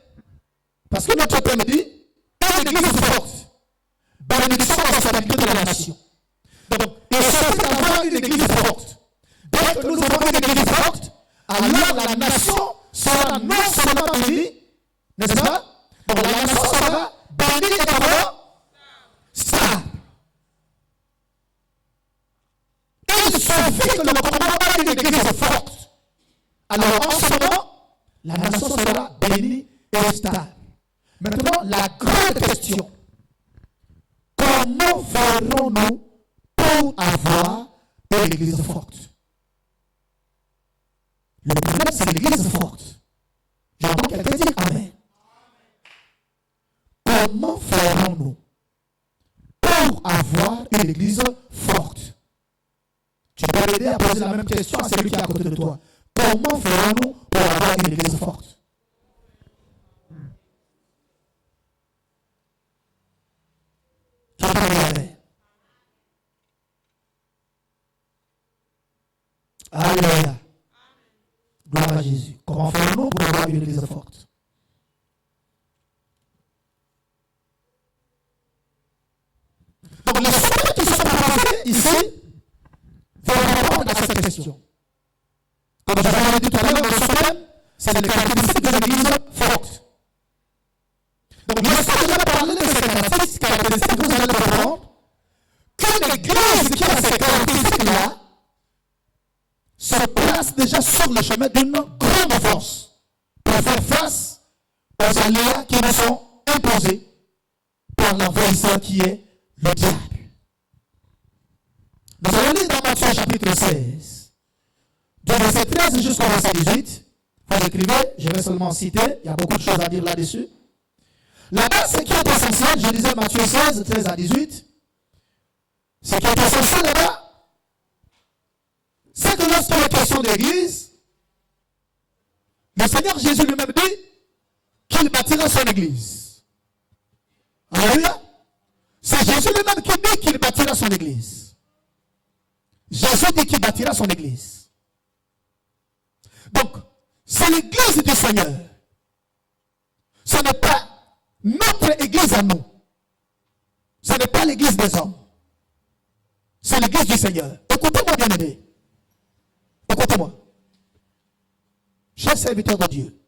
[SPEAKER 3] parce que notre Père me dit, une église forte, bénédiction à la stabilité de la nation. Donc, il suffit d'avoir une église forte. Dès que nous avons une église forte, alors la nation sera non seulement bénie, n'est-ce pas? Donc la nation sera bénie et comment? Stable. Il suffit que le commandement ait une église forte. Alors en ce moment, la nation sera bénie et stable. Maintenant, la grande question, comment ferons-nous pour avoir une église forte? Le problème, c'est l'église forte. J'entends quelqu'un dire Amen. Comment ferons-nous pour avoir une église forte? Tu peux m'aider à poser la même question à celui qui est à côté de toi. Comment ferons-nous pour avoir une église forte? Alléluia. Gloire à Jésus. Comment ferons-nous pour avoir une église forte? Donc les sujets qui sont proposés ici vont répondre à cette question. Comme je vous l'ai dit tout à l'heure, le sujet, c'est les caractéristiques de l'église forte. Donc lorsque je vais parler de ces caractéristiques, vous allez comprendre que l'église qui a ces caractéristiques se place déjà sur le chemin d'une grande force pour faire face aux aléas qui nous sont imposés par l'envahisseur qui est le diable. Nous allons lire dans Matthieu chapitre 16, du verset 13 jusqu'au verset 18. Vous écrivez, je vais seulement citer, il y a beaucoup de choses à dire là-dessus. Là-bas, ce qui est essentiel, je disais Matthieu 16, 13 à 18, ce qui est essentiel là-bas, c'est que lorsqu'il est question d'église, le Seigneur Jésus lui-même dit qu'il bâtira son église. Alléluia. C'est Jésus lui-même qui dit qu'il bâtira son église. Jésus dit qu'il bâtira son église. Donc, c'est l'église du Seigneur. Ce n'est pas notre église à nous. Ce n'est pas l'église des hommes. C'est l'église du Seigneur. Écoutez-moi, bien-aimés. Écoutez-moi. Chers serviteurs de Dieu.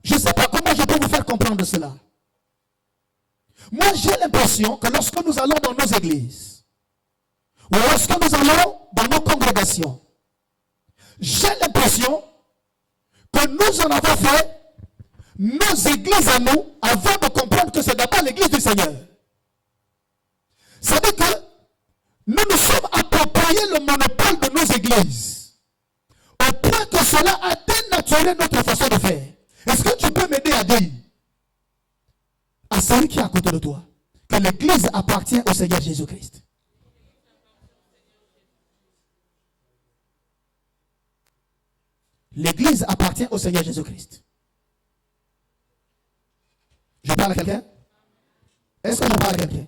[SPEAKER 3] Je ne sais pas comment je peux vous faire comprendre cela. Moi, j'ai l'impression que lorsque nous allons dans nos églises, ou lorsque nous allons dans nos congrégations, j'ai l'impression que nous en avons fait nos églises à nous avant de comprendre que c'est d'abord l'église du Seigneur. Ça veut dire que nous nous sommes appropriés le monopole de nos églises au point que cela a dénaturé notre façon de faire. Est-ce que tu peux m'aider à dire à celui qui est à côté de toi que l'église appartient au Seigneur Jésus-Christ? L'église appartient au Seigneur Jésus-Christ. Je parle à quelqu'un? Est-ce que je parle à quelqu'un?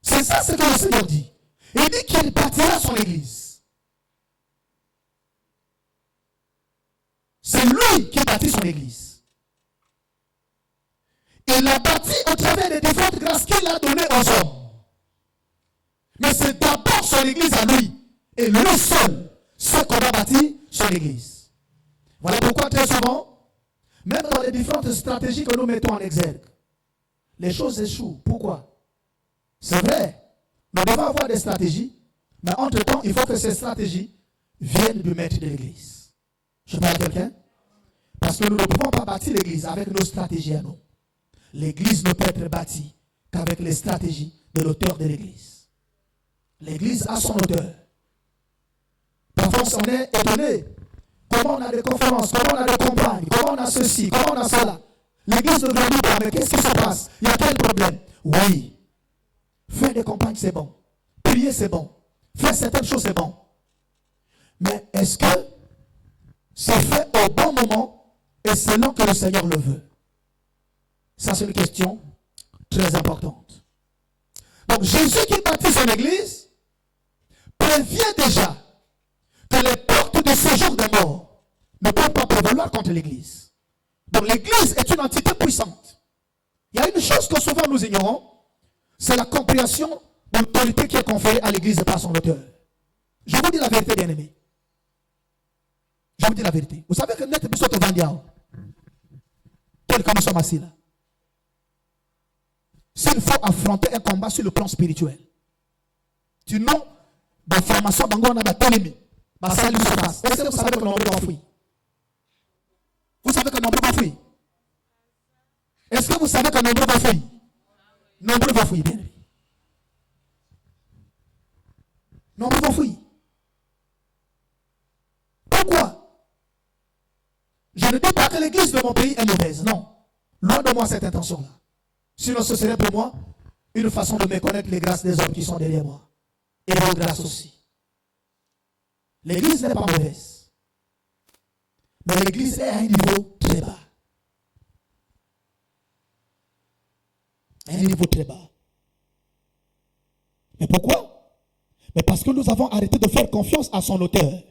[SPEAKER 3] C'est ça ce que le Seigneur dit. Il dit qu'il bâtira son église. C'est lui qui bâtit son église. Il l'a bâti au travers des différentes grâces qu'il a données aux hommes. Mais c'est d'abord son église à lui. Et lui seul, ce qu'on a bâti son église. Voilà pourquoi très souvent, même dans les différentes stratégies que nous mettons en exergue, les choses échouent. Pourquoi? C'est vrai, nous devons avoir des stratégies, mais entre-temps, il faut que ces stratégies viennent du maître de l'église. Je parle à quelqu'un? Parce que nous ne pouvons pas bâtir l'église avec nos stratégies à nous. L'église ne peut être bâtie qu'avec les stratégies de l'auteur de l'église. L'église a son auteur. Parfois, on s'en est étonné. Comment on a des conférences, comment on a des campagnes, comment on a ceci, comment on a cela. L'église ne grandit pas, mais qu'est-ce qui se passe? Il y a quel problème? Oui. Faire des campagnes, c'est bon. Prier, c'est bon. Faire certaines choses, c'est bon. Mais est-ce que c'est fait au bon moment et selon que le Seigneur le veut? Ça, c'est une question très importante. Donc, Jésus qui bâtit son église prévient déjà que les portes de séjour des morts ne peuvent pas prévaloir contre l'église. Donc, l'église est une entité puissante. Il y a une chose que souvent nous ignorons, c'est la compréhension de l'autorité qui est conférée à l'église par son auteur. Je vous dis la vérité, bien-aimés. Je vous dis la vérité. Vous savez que nous sommes tous vendiens. Tel que nous sommes assis là. S'il faut affronter un combat sur le plan spirituel, tu n'as pas de formation dans le télémi. Est-ce que vous savez que l'on va fuir? Vous savez que l'on va fuir? Est-ce que vous savez que l'on va fuir? Nombreux va fuir, bien. Nombreux va fuir. Pourquoi? Je ne dis pas que l'église de mon pays est mauvaise. Non. Loin de moi cette intention-là. Sinon, ce serait pour moi une façon de méconnaître les grâces des hommes qui sont derrière moi. Et vos grâces aussi. L'église n'est pas mauvaise. Mais l'église est à un niveau très bas. À un niveau très bas. Mais pourquoi? Mais parce que nous avons arrêté de faire confiance à son auteur.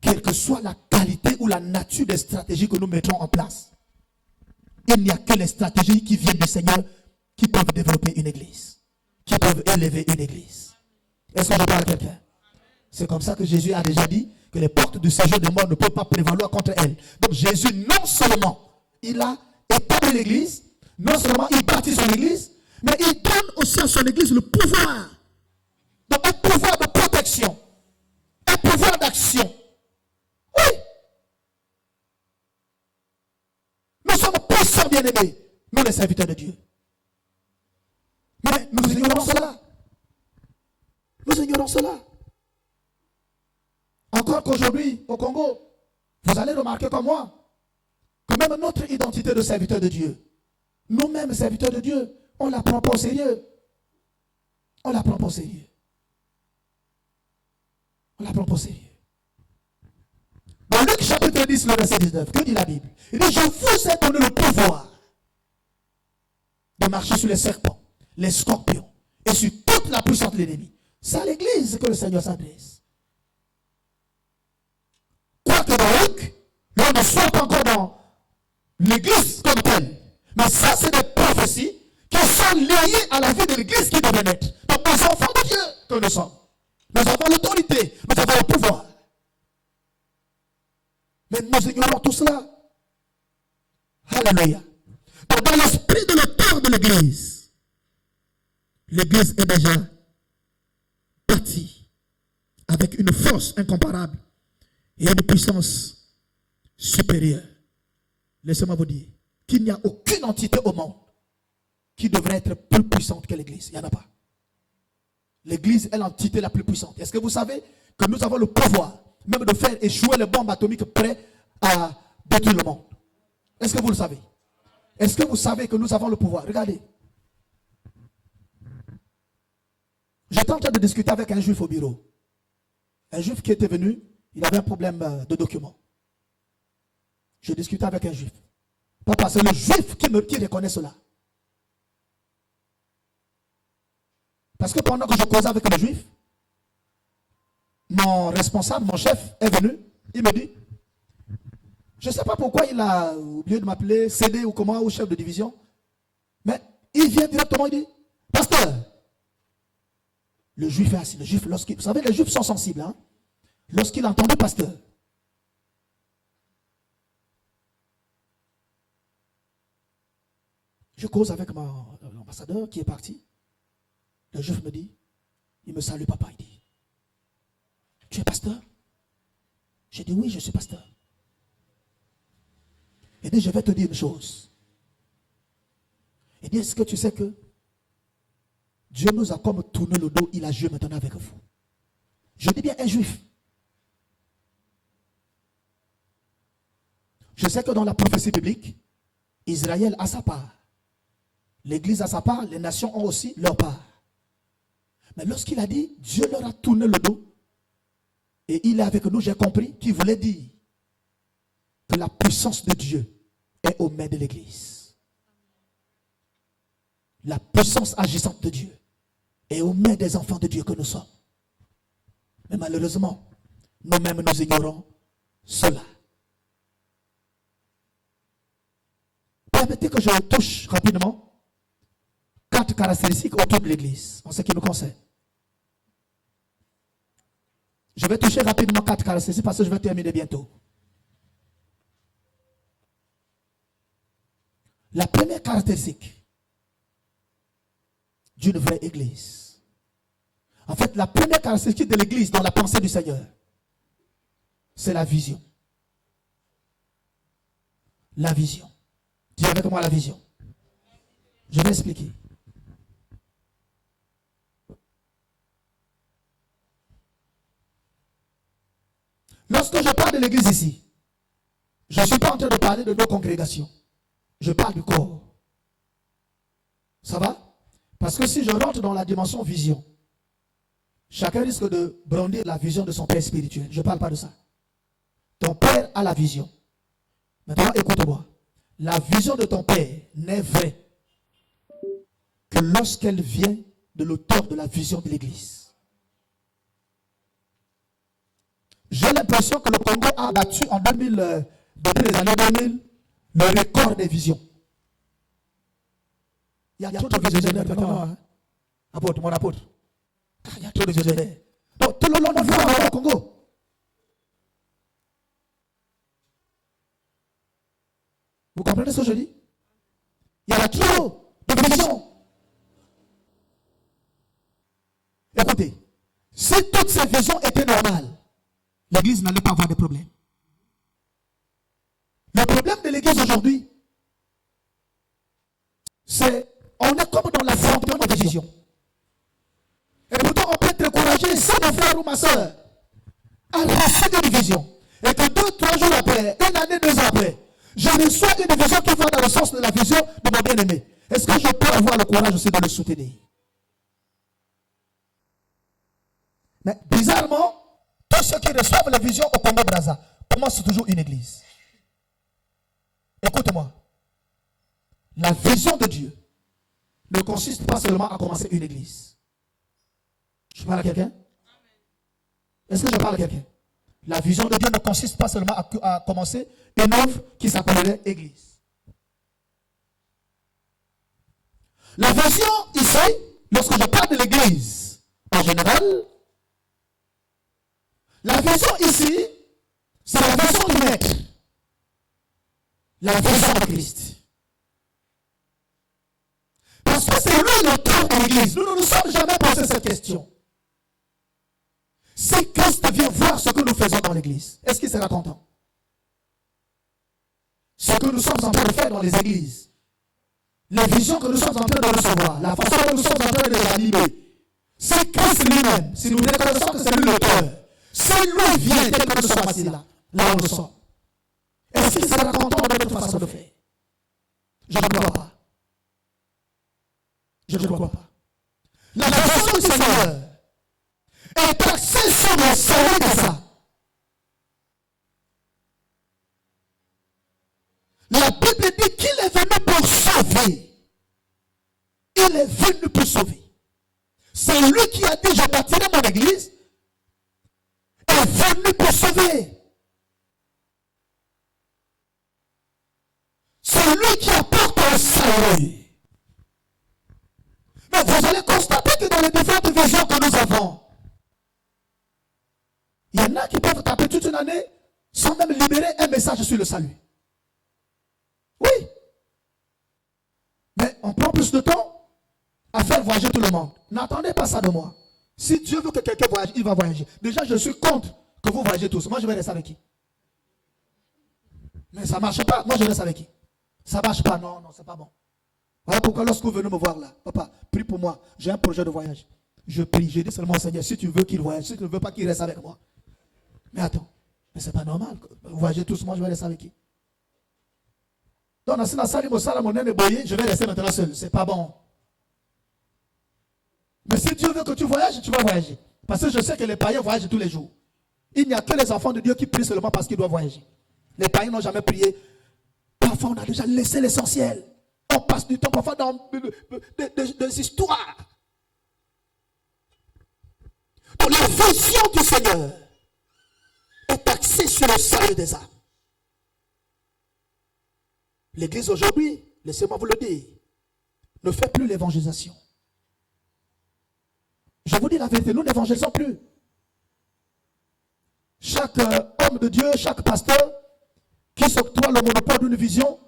[SPEAKER 3] Quelle que soit la qualité ou la nature des stratégies que nous mettons en place, il n'y a que les stratégies qui viennent du Seigneur qui peuvent développer une église, qui peuvent élever une église. Est-ce que je parle à quelqu'un? C'est comme ça que Jésus a déjà dit que les portes du séjour des morts ne peuvent pas prévaloir contre elle. Donc Jésus, non seulement il a établi l'église, non seulement il bâtit son église, Mais il donne aussi à son église le pouvoir. Donc un pouvoir de protection. Un pouvoir d'action. Oui. Nous sommes puissants, bien-aimés. Nous, les serviteurs de Dieu. Mais nous ignorons cela. Nous ignorons cela. Encore qu'aujourd'hui, au Congo, vous allez remarquer comme moi, que même notre identité de serviteur de Dieu, nous-mêmes serviteurs de Dieu, on ne la prend pas au sérieux. On ne la prend pas au sérieux. On ne la prend pas au sérieux. Dans Luc chapitre 10, le verset 19, que dit la Bible? Il dit, je vous ai donné le pouvoir de marcher sur les serpents, les scorpions, et sur toute la puissance de l'ennemi. C'est à l'église que le Seigneur s'adresse. Quoique dans Luc, là on ne soit pas encore dans l'église comme telle. Mais ça, c'est des prophéties qui sont liées à la vie de l'église qui devait naître. Donc, les enfants de Dieu que nous sommes. Nous avons l'autorité, nous avons le pouvoir. Mais nous ignorons tout cela. Alléluia. Donc, dans l'esprit de l'auteur de l'église, l'église est déjà bâtie avec une force incomparable et une puissance supérieure. Laissez-moi vous dire qu'il n'y a aucune entité au monde qui devrait être plus puissante que l'église. Il n'y en a pas. L'église est l'entité la plus puissante. Est-ce que vous savez que nous avons le pouvoir même de faire échouer les bombes atomiques prêtes à détruire le monde? Est-ce que vous le savez? Est-ce que vous savez que nous avons le pouvoir? Regardez. J'étais en train de discuter avec un juif au bureau. Un juif qui était venu, il avait un problème de documents. Je discutais avec un juif. Papa, c'est le juif qui reconnaît cela. Parce que pendant que je causais avec le juif, mon responsable, mon chef est venu. Il me dit, je ne sais pas pourquoi il a oublié de m'appeler CD ou comment, ou chef de division. Mais il vient directement, il dit, pasteur. Le juif est assis. Le juif, vous savez, les juifs sont sensibles. Hein? Lorsqu'il a entendu pasteur, je cause avec l'ambassadeur qui est parti. Le juif me dit, il me salue papa, il dit, tu es pasteur? J'ai dit oui, je suis pasteur. Il dit, je vais te dire une chose. Il dit, est-ce que tu sais que Dieu nous a comme tourné le dos, il a joué maintenant avec vous? Je dis bien un juif. Je sais que dans la prophétie biblique, Israël a sa part. L'Église a sa part, les nations ont aussi leur part. Mais lorsqu'il a dit, Dieu leur a tourné le dos, et il est avec nous, j'ai compris qu'il voulait dire que la puissance de Dieu est aux mains de l'Église. La puissance agissante de Dieu est aux mains des enfants de Dieu que nous sommes. Mais malheureusement, nous-mêmes nous ignorons cela. Permettez que je touche rapidement 4 caractéristiques autour de l'Église, en ce qui nous concerne. Je vais toucher rapidement 4 caractéristiques parce que je vais terminer bientôt. La première caractéristique d'une vraie Église. En fait, la première caractéristique de l'Église dans la pensée du Seigneur, c'est la vision. La vision. Dis avec moi la vision. Je vais expliquer. Lorsque je parle de l'église ici, je ne suis pas en train de parler de nos congrégations. Je parle du corps. Ça va? Parce que si je rentre dans la dimension vision, chacun risque de brandir la vision de son père spirituel. Je ne parle pas de ça. Ton père a la vision. Maintenant, écoute-moi. La vision de ton père n'est vraie que lorsqu'elle vient de l'auteur de la vision de l'église. J'ai l'impression que le Congo a battu en 2000, depuis les années 2000, le record des visions. Il y a trop de visionnaires maintenant. Hein? Apôtre, mon apôtre. Il y a trop de visionnaires. Donc, tout le monde voit au Congo. Vous comprenez ce que je dis? Il y a trop de visions. l'église n'allait pas avoir de problème. Le problème de l'église aujourd'hui, c'est on est comme dans l'affrontement des visions. Et pourtant, on peut être encouragé, sans mon frère ou ma soeur, à recevoir une vision. Et que 2-3 jours après, une année, 2 ans après, je reçois une vision qui va dans le sens de la vision de mon bien-aimé. Est-ce que je peux avoir le courage aussi de le soutenir? Mais bizarrement, tous ceux qui reçoivent la vision au Congo-Brazza commencent toujours une église. Écoute-moi. La vision de Dieu ne consiste pas seulement à commencer une église. Je parle à quelqu'un? Est-ce que je parle à quelqu'un? La vision de Dieu ne consiste pas seulement à commencer une œuvre qui s'appellerait église. La vision ici, lorsque je parle de l'église en général, la vision ici, c'est la vision du maître. La vision de Christ. Parce que c'est lui le cœur de l'église. Nous ne nous sommes jamais posé cette question. Si Christ vient voir ce que nous faisons dans l'église, est-ce qu'il sera content? Ce que nous sommes en train de faire dans les églises, les visions que nous sommes en train de recevoir, la façon dont nous sommes en train de les animer, c'est Christ lui-même, si nous reconnaissons que c'est lui le cœur, c'est lui vient tel que nous sommes assis là, là où nous sommes. Est-ce qu'il sera content de notre façon de faire? Je ne crois pas. Je ne crois pas. La vision du Seigneur est axée sur le salut de ça. La Bible dit qu'il est venu pour sauver. Il est venu pour sauver. C'est lui qui a dit, je bâtirai mon église, est venu pour sauver. C'est lui qui apporte un salut. Mais vous allez constater que dans les différentes visions que nous avons, il y en a qui peuvent taper toute une année sans même libérer un message sur le salut. Oui. Mais on prend plus de temps à faire voyager tout le monde. N'attendez pas ça de moi. Si Dieu veut que quelqu'un voyage, il va voyager. Déjà, je suis contre que vous voyagez tous. Moi, je vais rester avec qui? Mais ça ne marche pas. Moi, je reste avec qui? Ça ne marche pas. Non, non, c'est pas bon. Voilà pourquoi lorsque vous venez me voir là, papa, prie pour moi. J'ai un projet de voyage. Je prie. Je dis seulement au Seigneur, si tu veux qu'il voyage, si tu ne veux pas qu'il reste avec moi. Mais attends, mais c'est pas normal. Vous voyagez tous, moi je vais rester avec qui? Donc, je vais rester maintenant seul. C'est pas bon. Mais si Dieu veut que tu voyages, tu vas voyager. Parce que je sais que les païens voyagent tous les jours. Il n'y a que les enfants de Dieu qui prient seulement parce qu'ils doivent voyager. Les païens n'ont jamais prié. Parfois, on a déjà laissé l'essentiel. On passe du temps parfois dans des histoires. Donc, la vision du Seigneur est axée sur le salut des âmes. L'église aujourd'hui, laissez-moi vous le dire, ne fait plus l'évangélisation. Je vous dis la vérité, nous n'évangélisons plus. Chaque homme de Dieu, chaque pasteur qui s'octroie le monopole d'une vision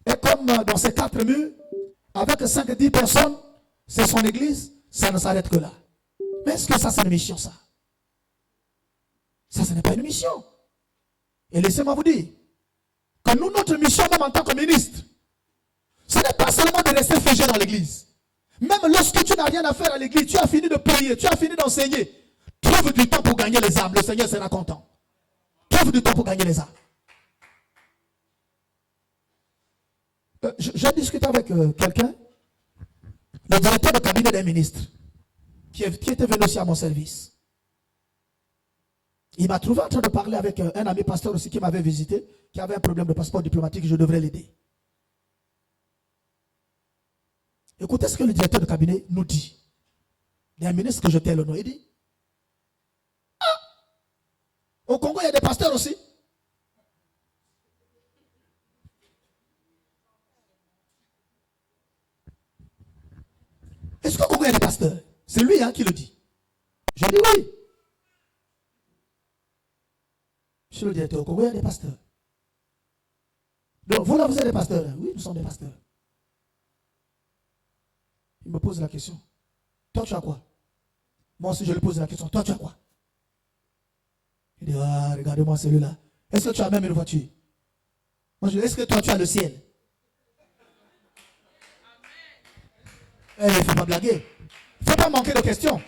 [SPEAKER 3] est comme dans ces 4 murs, avec 5-10 personnes, c'est son église, ça ne s'arrête que là. Mais est-ce que ça c'est une mission ça? Ça ce n'est pas une mission. Et laissez-moi vous dire, que nous, notre mission, même en tant que ministre, ce n'est pas seulement de rester figé dans l'église. Même lorsque tu n'as rien à faire à l'église, tu as fini de prier, tu as fini d'enseigner, trouve du temps pour gagner les âmes. Le Seigneur sera content. Trouve du temps pour gagner les âmes. J'ai discuté avec quelqu'un, le directeur de cabinet d'un ministre, qui était venu aussi à mon service. Il m'a trouvé en train de parler avec un ami pasteur aussi qui m'avait visité, qui avait un problème de passeport diplomatique, je devrais l'aider. Écoutez ce que le directeur de cabinet nous dit. Il y a un ministre que je tais le nom, il dit, au Congo, il y a des pasteurs aussi. Est-ce qu'au Congo, il y a des pasteurs? C'est lui qui le dit. Je dis oui. Monsieur le directeur, au Congo, il y a des pasteurs. Donc, vous là, vous êtes des pasteurs. Oui, nous sommes des pasteurs. Il me pose la question. Toi, tu as quoi? Moi aussi, je lui pose la question. Toi, tu as quoi? Il dit, ah, regardez-moi celui-là. Est-ce que tu as même une voiture? Moi, je dis, est-ce que toi, tu as le ciel? Il ne faut pas blaguer. Il ne faut pas manquer de questions.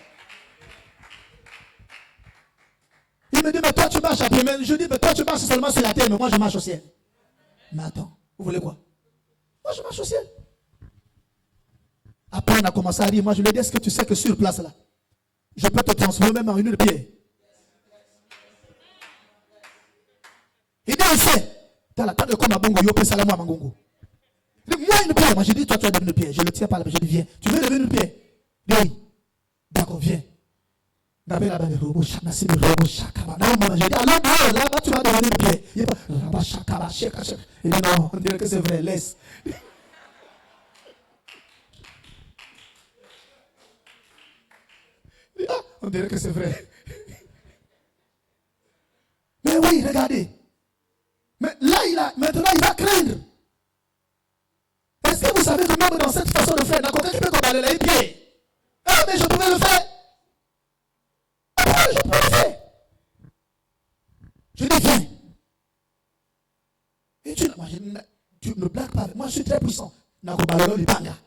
[SPEAKER 3] Il me dit, mais toi, tu marches à pied. Je dis, mais toi, tu marches seulement sur la terre, mais moi, je marche au ciel. Mais attends, vous voulez quoi? Moi, je marche au ciel. Après, on a commencé à dire, moi, je lui ai dit, est-ce que tu sais que sur place, là, je peux te transformer même en une pierre? Il dit, il sait. T'as la tête de comme à Bongo, yo, pesa la moi, Mangongo. Il dit, moi, une pierre. Moi, je dis, toi, tu as devenu une pierre. Je le tiens par la main. Je dis, viens. Tu veux devenir une pierre? Il dit, oui. D'accord, viens. Je dis, alors, là, tu vas devenir une pierre. Il dit, non, on dirait que c'est vrai, laisse. Il dit, ah, on dirait que c'est vrai. Mais oui, regardez. Mais là, maintenant, il va craindre. Est-ce que vous savez que même dans cette façon de faire, il y a quelqu'un qui peut combattre les pieds? Ah, mais je pouvais le faire. Ah, je pouvais le faire. Je dis, viens. Et tu ne blagues pas. Moi, je suis très puissant. Nakobalolo libanga.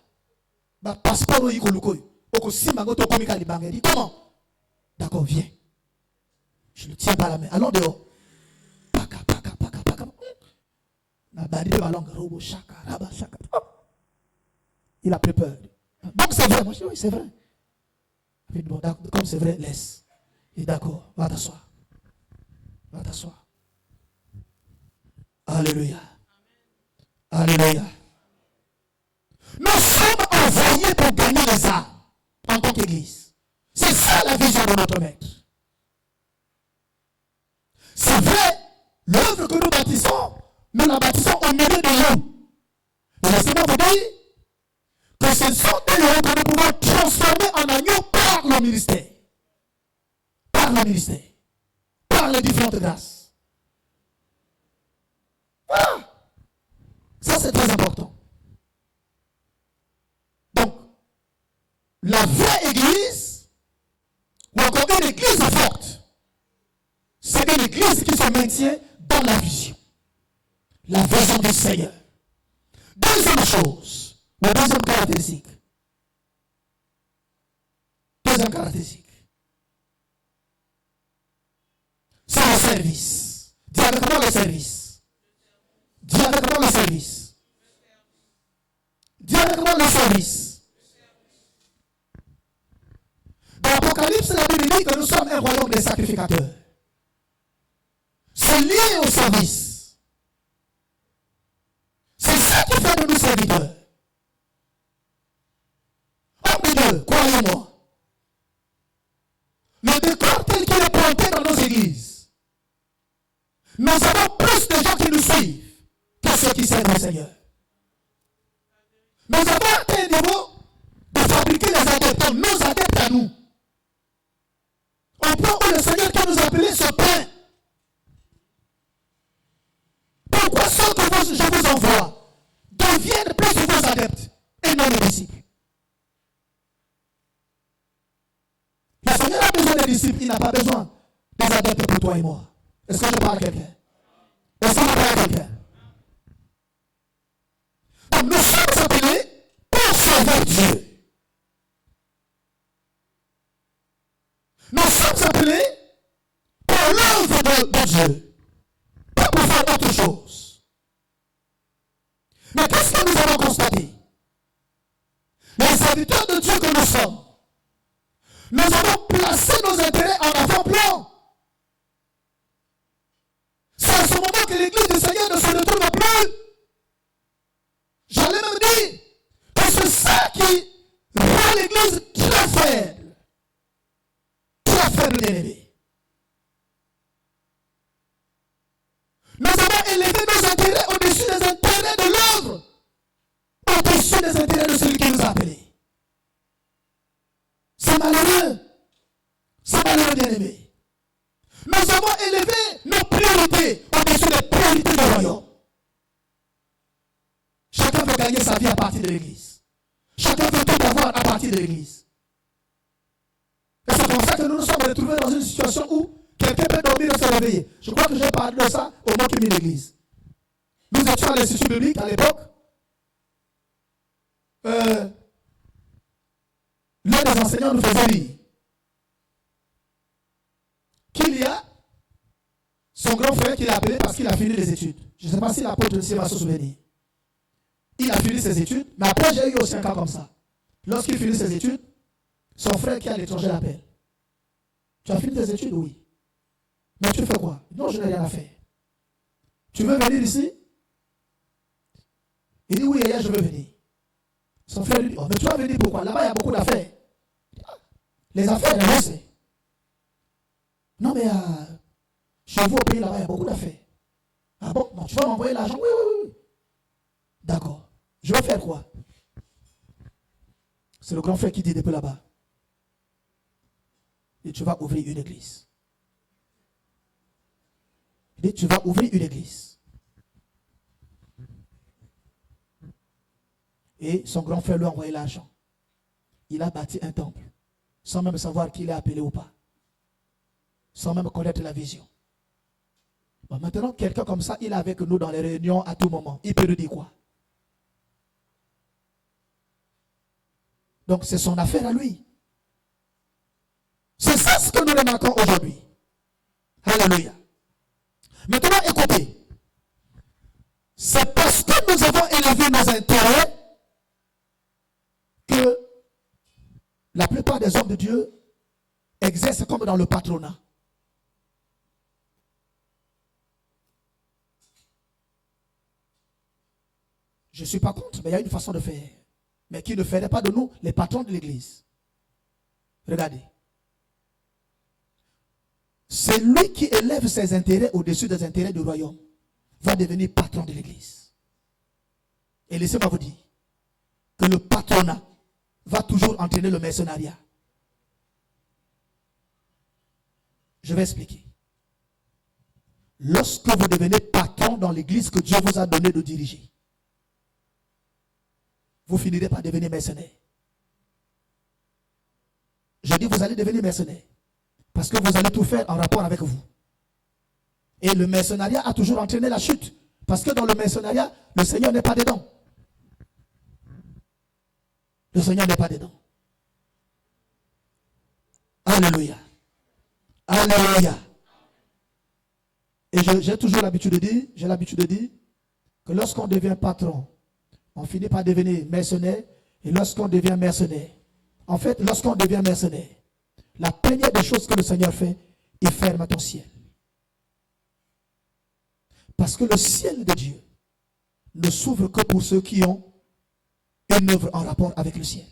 [SPEAKER 3] Ba passeport yiko lukoy. Oko simango to komika libanga. Il dit, comment? D'accord, viens. Je le tiens par la main. Allons dehors. Il a pris peur. Donc c'est vrai. Moi je dis oui, c'est vrai. Bon, comme c'est vrai, laisse. Il dit d'accord, va t'asseoir. Va t'asseoir. Alléluia. Alléluia. Nous sommes envoyés pour gagner les âmes en tant qu'église. C'est ça la vision de notre maître. C'est vrai, l'œuvre que nous bâtissons, nous la bâtissons au milieu de nous. Mais laissez-moi vous dire que ce sont des lieux que nous pouvons transformer en agneaux par le ministère. Par le ministère. Par les différentes grâces. Voilà. Ça, c'est très important. Donc, la vraie église, ou encore une église forte, c'est une église qui se maintient dans la vision. La vision du Seigneur. Deuxième chose, la deuxième caractéristique. Deuxième caractéristique. C'est le service. Dis avec moi le service. Dis avec moi le service. Dis avec moi le service. Dans l'Apocalypse, la Bible dit que nous sommes un royaume des sacrificateurs. C'est lié au service. C'est ça qui fait de nous serviteurs. Homme de Dieu, croyez-moi. Le décor tel qu'il est planté dans nos églises, nous avons plus de gens qui nous suivent que ceux qui servent le Seigneur. Nous avons atteint un niveau de fabriquer les adeptes, nos adeptes à nous. Au point où le Seigneur qui nous a appelés se plaint. Pourquoi ceux que je vous envoie deviennent plus vos adeptes et non les disciples? Le Seigneur a besoin des disciples, il n'a pas besoin des adeptes pour toi et moi. Est-ce que je parle à quelqu'un? Est-ce que je parle à quelqu'un? Donc nous sommes appelés pour servir Dieu. Nous sommes appelés pour l'œuvre de Dieu. Pas pour faire autre chose. Mais qu'est-ce que nous avons constaté? Les serviteurs de Dieu que nous sommes, nous avons placé nos intérêts en avant-plan. C'est à ce moment que l'église du Seigneur ne se retrouve plus. J'allais même dire que c'est ça qui rend l'église très faible. Très faible, bien-aimé. Nous avons élevé nos intérêts au-dessus des intérêts de l'œuvre, au-dessus des intérêts de celui qui nous a appelés. C'est malheureux. C'est malheureux, bien-aimé. Nous avons élevé nos priorités au-dessus des priorités du royaume. Chacun veut gagner sa vie à partir de l'église. Chacun veut tout avoir à partir de l'église. Et c'est comme ça que nous nous sommes retrouvés dans une situation où Quelqu'un peut dormir et se réveiller. Je crois que j'ai parlé de ça au moment qu'il mit l'église. Nous étions à l'Institut biblique à l'époque. L'un des enseignants nous faisait lire qu'il y a son grand frère qui l'a appelé parce qu'il a fini les études. Je ne sais pas si l'apôtre ici va se souvenir. Il a fini ses études, mais après j'ai eu aussi un cas comme ça. Lorsqu'il finit ses études, son frère qui est à l'étranger l'appelle. Tu as fini tes études? Oui. Mais tu fais quoi? Non, je n'ai rien à faire. Tu veux venir ici? Il dit oui, hier je veux venir. Son frère lui dit, oh, mais tu vas venir pourquoi? Là-bas il y a beaucoup d'affaires. Les affaires, je sais. Non, mais chez vous au pays là-bas, il y a beaucoup d'affaires. Ah bon? Non, tu vas m'envoyer l'argent? Oui, oui, oui. D'accord. Je vais faire quoi? C'est le grand frère qui dit depuis là-bas. Et tu vas ouvrir une église. Il dit, tu vas ouvrir une église. Et son grand frère lui a envoyé l'argent. Il a bâti un temple, sans même savoir qu'il est appelé ou pas. Sans même connaître la vision. Bon, maintenant, quelqu'un comme ça, il est avec nous dans les réunions à tout moment. Il peut nous dire quoi? Donc, c'est son affaire à lui. C'est ça ce que nous remarquons aujourd'hui. Alléluia. Maintenant, écoutez. C'est parce que nous avons élevé nos intérêts que la plupart des hommes de Dieu exercent comme dans le patronat. Je ne suis pas contre, mais il y a une façon de faire. Mais qui ne ferait pas de nous les patrons de l'église. Regardez. C'est lui qui élève ses intérêts au-dessus des intérêts du royaume. Va devenir patron de l'église. Et laissez-moi vous dire que le patronat va toujours entraîner le mercenariat. Je vais expliquer. Lorsque vous devenez patron dans l'église que Dieu vous a donné de diriger, vous finirez par devenir mercenaire. Je dis vous allez devenir mercenaire. Parce que vous allez tout faire en rapport avec vous. Et le mercenariat a toujours entraîné la chute. Parce que dans le mercenariat, le Seigneur n'est pas dedans. Le Seigneur n'est pas dedans. Alléluia. Alléluia. Et j'ai toujours l'habitude de dire, que lorsqu'on devient patron, on finit par devenir mercenaire. Et lorsqu'on devient mercenaire, la première des choses que le Seigneur fait, il ferme ton ciel. Parce que le ciel de Dieu ne s'ouvre que pour ceux qui ont une œuvre en rapport avec le ciel.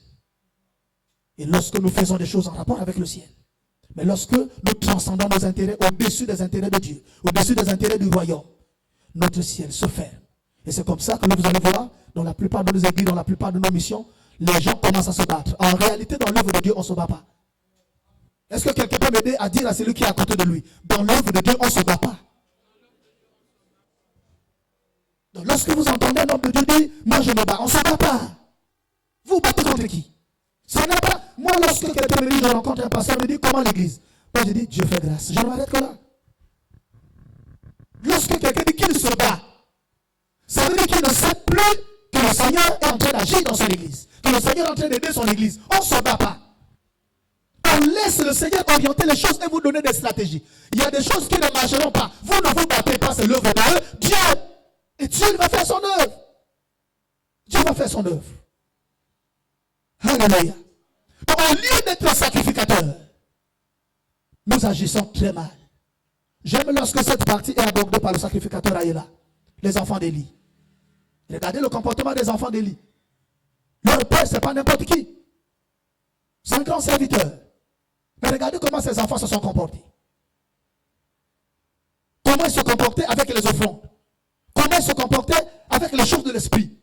[SPEAKER 3] Et lorsque nous faisons des choses en rapport avec le ciel, mais lorsque nous transcendons nos intérêts au-dessus des intérêts de Dieu, au-dessus des intérêts du royaume, notre ciel se ferme. Et c'est comme ça que nous allons voir, dans la plupart de nos églises, dans la plupart de nos missions, les gens commencent à se battre. En réalité, dans l'œuvre de Dieu, on ne se bat pas. Est-ce que quelqu'un peut m'aider à dire à celui qui est à côté de lui, dans l'œuvre de Dieu, on ne se bat pas? Donc lorsque vous entendez un homme de Dieu dire, moi je me bats, on ne se bat pas. Vous battez contre qui? Ça n'est pas. Moi, lorsque quelqu'un me dit, je rencontre un pasteur, me dit, comment l'église? Moi je dis, Dieu fait grâce. Je m'arrête que là. Lorsque quelqu'un dit qu'il se bat, ça veut dire qu'il ne sait plus que le Seigneur est en train d'agir dans son église. Que le Seigneur est en train d'aider son église. On ne se bat pas. On laisse le Seigneur orienter les choses et vous donner des stratégies. Il y a des choses qui ne marcheront pas. Vous ne vous battez pas, c'est l'œuvre de Dieu. Et Dieu va faire son œuvre. Dieu va faire son œuvre. Alléluia. Donc au lieu d'être sacrificateur, nous agissons très mal. J'aime lorsque cette partie est abordée par le sacrificateur Aïla, les enfants d'Élie. Regardez le comportement des enfants d'Élie. Leur père, ce n'est pas n'importe qui. C'est un grand serviteur. Mais regardez comment ces enfants se sont comportés. Comment ils se comportaient avec les offrandes. Comment ils se comportaient avec les choses de l'esprit.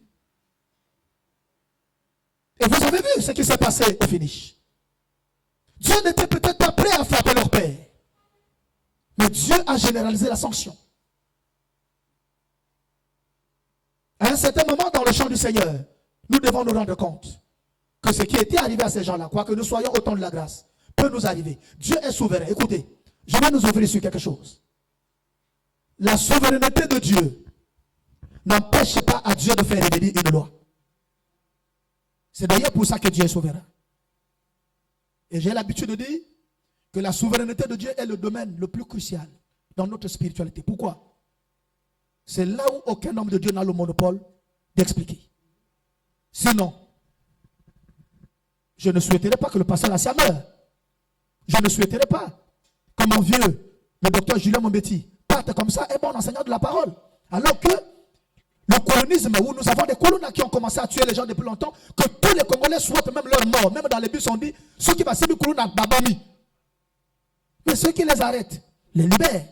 [SPEAKER 3] Et vous avez vu ce qui s'est passé au finish. Dieu n'était peut-être pas prêt à frapper leur père. Mais Dieu a généralisé la sanction. À un certain moment dans le champ du Seigneur, nous devons nous rendre compte que ce qui était arrivé à ces gens-là, quoique nous soyons au temps de la grâce, peut nous arriver. Dieu est souverain. Écoutez, Je vais nous ouvrir sur quelque chose. La souveraineté de Dieu n'empêche pas à Dieu de faire revenir une loi. C'est d'ailleurs pour ça que Dieu est souverain. Et j'ai l'habitude de dire que la souveraineté de Dieu est le domaine le plus crucial dans notre spiritualité. Pourquoi? C'est là où aucun homme de Dieu n'a le monopole d'expliquer. Sinon, je ne souhaiterais pas que le pasteur Lassia meure. Je ne souhaiterais pas que mon vieux, le docteur Julien Mombetti, parte comme ça et bon enseignant de la parole. Alors que le colonisme, où nous avons des colons qui ont commencé à tuer les gens depuis longtemps, que tous les Congolais souhaitent même leur mort. Même dans les bus, on dit, ceux qui passent le colon à Babami. Mais ceux qui les arrêtent, les libèrent.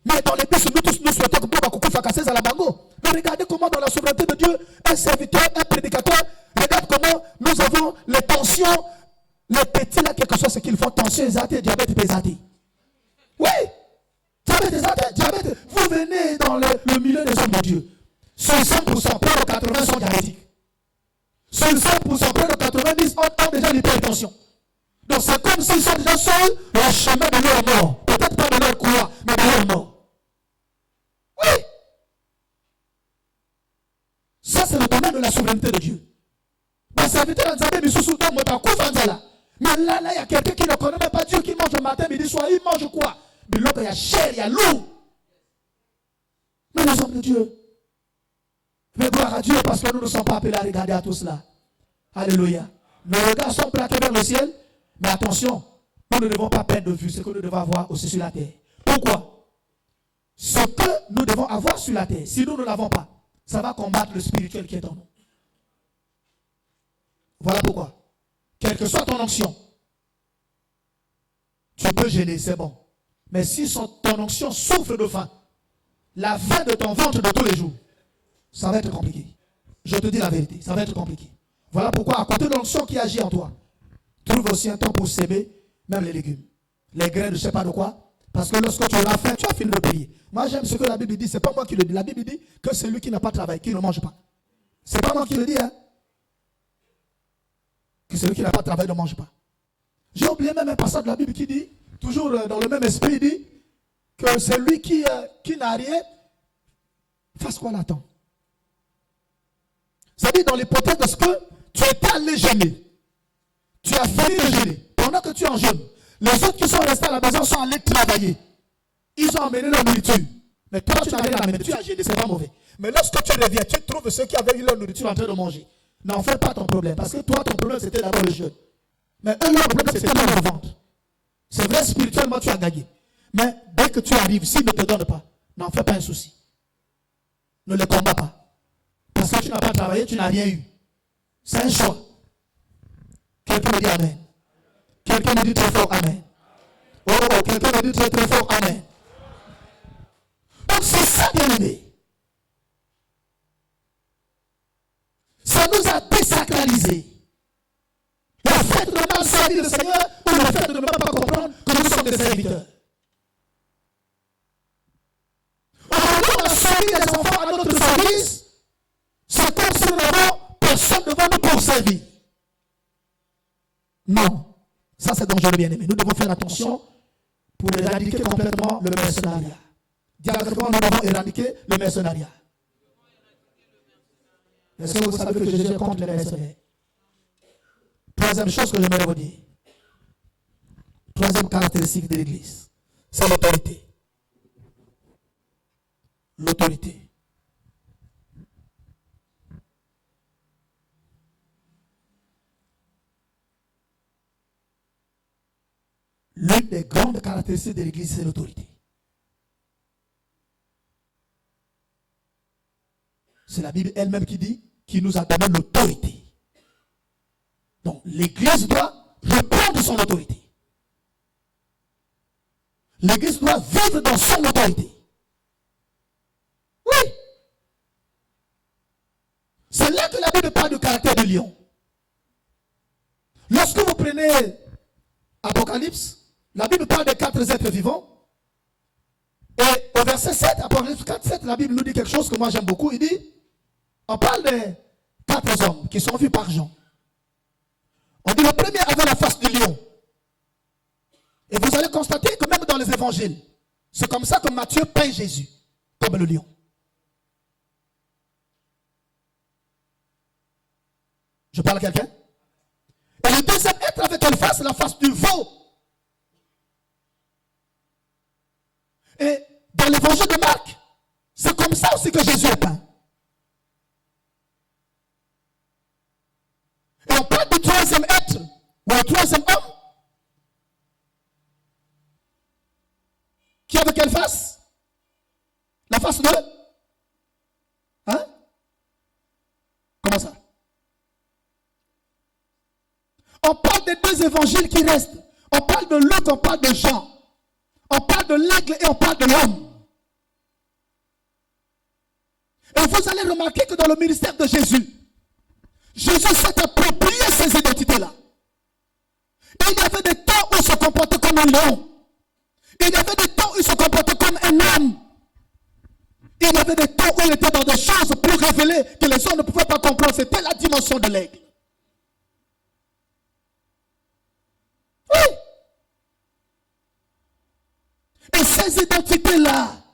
[SPEAKER 3] Mais dans les bus, nous tous, nous souhaitons que Boba Koukou Fakasses à la Bango. Mais regardez comment dans la souveraineté de Dieu, un serviteur, un prédicateur, regarde comment nous avons les tensions, les petits là, quelque chose, ce qu'ils font, tension, diabète, pesati. Oui! Diabète, vous venez dans le milieu des hommes de Dieu. Sur 100%, près de 80 sont diabétiques. Sur 100%, près de 90 ont déjà l'hypertension. Donc c'est comme s'ils sont déjà sur le chemin de leur mort. Peut-être pas de leur croix, mais de leur mort. Oui. Ça, c'est le domaine de la souveraineté de Dieu. Mais là, il y a quelqu'un qui ne connaît même pas Dieu, qui mange le matin, midi, soir. Il mange quoi? Mais l'autre, il y a chair, il y a loup. Mais les hommes de Dieu, mais gloire à Dieu, parce que nous ne sommes pas appelés à regarder à tout cela. Alléluia. Nos regards sont plaqués vers le ciel, mais attention, nous ne devons pas perdre de vue ce que nous devons avoir aussi sur la terre. Pourquoi? Ce que nous devons avoir sur la terre, si nous ne l'avons pas, ça va combattre le spirituel qui est en nous. Voilà pourquoi. Quelle que soit ton onction, tu peux gêner, c'est bon. Mais si ton onction souffre de faim, la faim de ton ventre de tous les jours, ça va être compliqué. Je te dis la vérité, ça va être compliqué. Voilà pourquoi, à côté de l'onction qui agit en toi, trouve aussi un temps pour s'aimer, même les légumes. Les graines de je ne sais pas de quoi. Parce que lorsque tu auras faim, tu as fini de payer. Moi, j'aime ce que la Bible dit. Ce n'est pas moi qui le dis. La Bible dit que celui qui n'a pas travaillé, qui ne mange pas. Ce n'est pas moi qui le dis. Hein? Que celui qui n'a pas travaillé ne mange pas. J'ai oublié même un passage de la Bible qui dit, toujours dans le même esprit, il dit que celui qui n'a rien, fasse quoi là-dedans? Ça dit dans l'hypothèse de ce que tu étais allé jeûner. Tu as fini de jeûner. Pendant que tu es en jeûne, les autres qui sont restés à la maison sont allés travailler. Ils ont amené leur nourriture. Mais toi, tu n'as rien amené. Tu as jeûné, c'est pas mauvais. Mais lorsque tu reviens, tu trouves ceux qui avaient eu leur nourriture en train de manger. N'en fais pas ton problème. Parce que toi, ton problème, c'était d'abord le jeûne. Mais eux, leur problème, c'était leur ventre. C'est vrai, spirituellement, tu as gagné. Mais dès que tu arrives, s'ils ne te donnent pas, n'en fais pas un souci. Ne les combats pas. Parce que tu n'as pas travaillé, tu n'as rien eu. C'est un choix. Quelqu'un me dit Amen. Quelqu'un me dit très fort Amen. Oh, quelqu'un me dit très très fort Amen. Donc c'est ça, bien aimé. Ça nous a désacralisé. Le fait de ne pas servir le Seigneur ou le fait de ne pas comprendre que nous sommes des serviteurs. Aujourd'hui, on a servi les enfants à notre service. C'est comme si nous n'avons personne devant nous pour servir. Non. Ça, c'est dangereux, bien aimé. Nous devons faire attention pour éradiquer complètement le mercenariat. Dialectiquement, nous devons éradiquer le mercenariat. Est-ce que vous savez que Jésus est contre les mercenaires? Troisième chose que j'aimerais vous dire. Troisième caractéristique de l'Église, c'est l'autorité. L'autorité. L'une des grandes caractéristiques de l'Église, c'est l'autorité. C'est la Bible elle-même qui dit, qui nous a donné l'autorité. Donc, l'Église doit reprendre son autorité. L'Église doit vivre dans son autorité. Oui. C'est là que la Bible parle du caractère de lion. Lorsque vous prenez Apocalypse, la Bible parle des 4 êtres vivants. Et au verset 7, Apocalypse 4, 7, la Bible nous dit quelque chose que moi j'aime beaucoup. Il dit, on parle des 4 hommes qui sont vus par Jean. On dit le premier avait la face du lion. Et vous allez constater que même dans les évangiles, c'est comme ça que Matthieu peint Jésus, comme le lion. Je parle à quelqu'un? Et le deuxième être avec quelle face? La face du veau. Et dans l'évangile de Marc, c'est comme ça aussi que Jésus est peint. Et on parle du troisième être, ou le troisième homme, qui avait quelle face? La face de... Hein? Comment ça? On parle des deux évangiles qui restent. On parle de Luc, on parle de Jean. On parle de l'aigle et on parle de l'homme. Et vous allez remarquer que dans le ministère de Jésus, Jésus s'est approprié ces identités-là. Il y avait des temps où il se comportait comme un lion. Il y avait des temps où il se comportait comme un homme. Il y avait des temps où il était dans des choses plus révélées que les hommes ne pouvaient pas comprendre. C'était la dimension de l'aigle. Oui. Et ces identités-là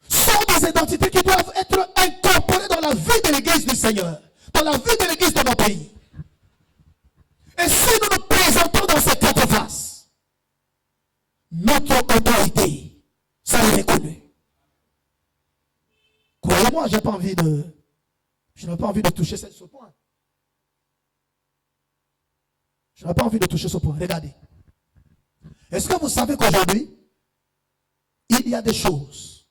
[SPEAKER 3] sont des identités qui doivent être incorporées dans la vie de l'Église du Seigneur, dans la vie de l'Église de nos pays. Et si nous nous présentons dans ces quatre faces, notre autorité sera reconnue. Croyez-moi, je n'ai pas envie de toucher ce point. Je n'ai pas envie de toucher ce point. Regardez. Est-ce que vous savez qu'aujourd'hui, il y a des choses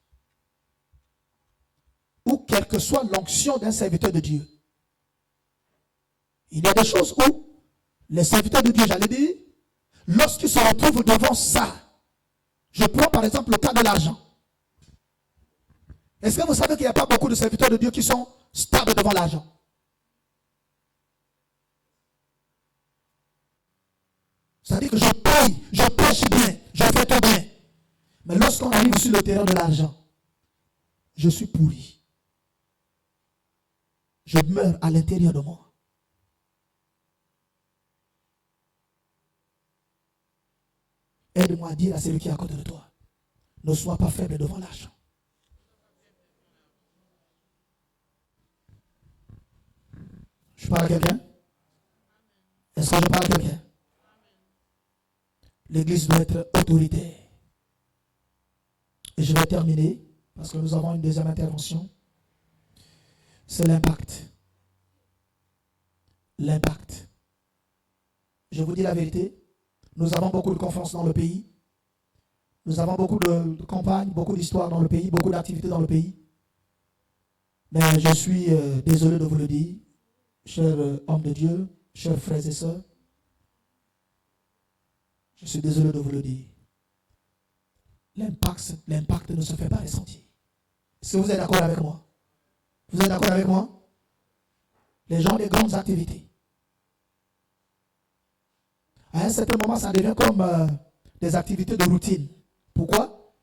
[SPEAKER 3] où, quelle que soit l'onction d'un serviteur de Dieu, il y a des choses où les serviteurs de Dieu, j'allais dire, lorsqu'ils se retrouvent devant ça, je prends par exemple le cas de l'argent. Est-ce que vous savez qu'il n'y a pas beaucoup de serviteurs de Dieu qui sont stables devant l'argent? C'est-à-dire que je paye, je prêche bien, je fais tout bien. Mais lorsqu'on arrive sur le terrain de l'argent, je suis pourri. Je meurs à l'intérieur de moi. Aide-moi à dire à celui qui est à côté de toi, ne sois pas faible devant l'argent. Je parle à quelqu'un? Est-ce que je parle à quelqu'un? L'église doit être autoritaire. Et je vais terminer, parce que nous avons une deuxième intervention. C'est l'impact. L'impact. Je vous dis la vérité, nous avons beaucoup de conférences dans le pays. Nous avons beaucoup de campagnes, beaucoup d'histoires dans le pays, beaucoup d'activités dans le pays. Mais je suis désolé de vous le dire, chers hommes de Dieu, chers frères et sœurs. Je suis désolé de vous le dire. L'impact ne se fait pas ressentir. Est-ce que vous êtes d'accord avec moi? Vous êtes d'accord avec moi? Les gens des grandes activités. À un certain moment, ça devient comme des activités de routine. Pourquoi?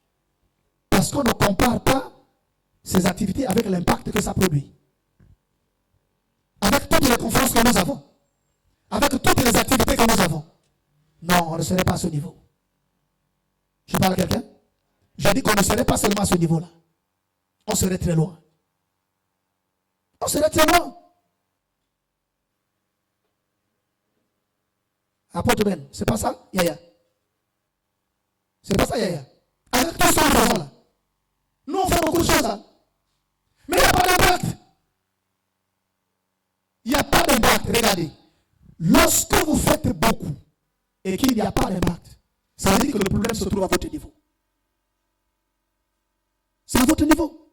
[SPEAKER 3] Parce qu'on ne compare pas ces activités avec l'impact que ça produit. Avec toutes les conférences que nous avons. Avec toutes les activités que nous avons. Non, on ne serait pas à ce niveau. Je parle à quelqu'un? Je dis qu'on ne serait pas seulement à ce niveau-là. On serait très loin. On serait très loin. Apôtre Ben, c'est pas ça, Yaya? C'est pas ça, Yaya? Avec tout ce qu'on fait là. Nous, on fait beaucoup de choses là. Mais il n'y a pas d'impact. Il n'y a pas d'impact. Regardez. Lorsque vous faites beaucoup et qu'il n'y a pas d'impact, ça veut dire que le problème se trouve à votre niveau. C'est à votre niveau.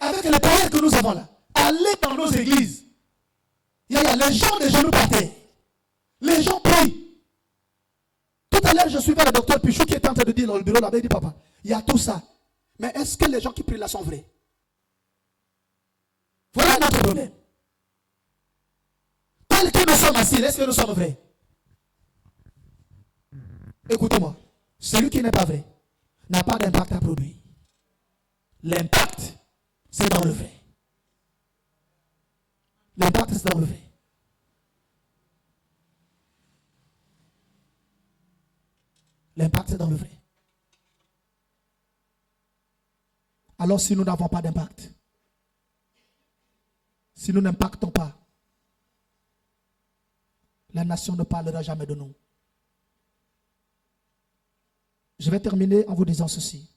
[SPEAKER 3] Avec les prières que nous avons là, allez dans nos églises. Il y a les gens des genoux par terre. Les gens prient. Tout à l'heure, je suivais le docteur Pichou qui était en train de dire dans le bureau là-bas, il dit papa, il y a tout ça. Mais est-ce que les gens qui prient là sont vrais? Voilà notre problème. Tel que nous sommes assis, est-ce que nous sommes vrais? Écoutez-moi, celui qui n'est pas vrai n'a pas d'impact à produire. L'impact, c'est dans le vrai. L'impact, c'est dans le vrai.
[SPEAKER 4] Alors si nous n'avons pas d'impact, si nous n'impactons pas, la nation ne parlera jamais de nous. Je vais terminer en vous disant ceci.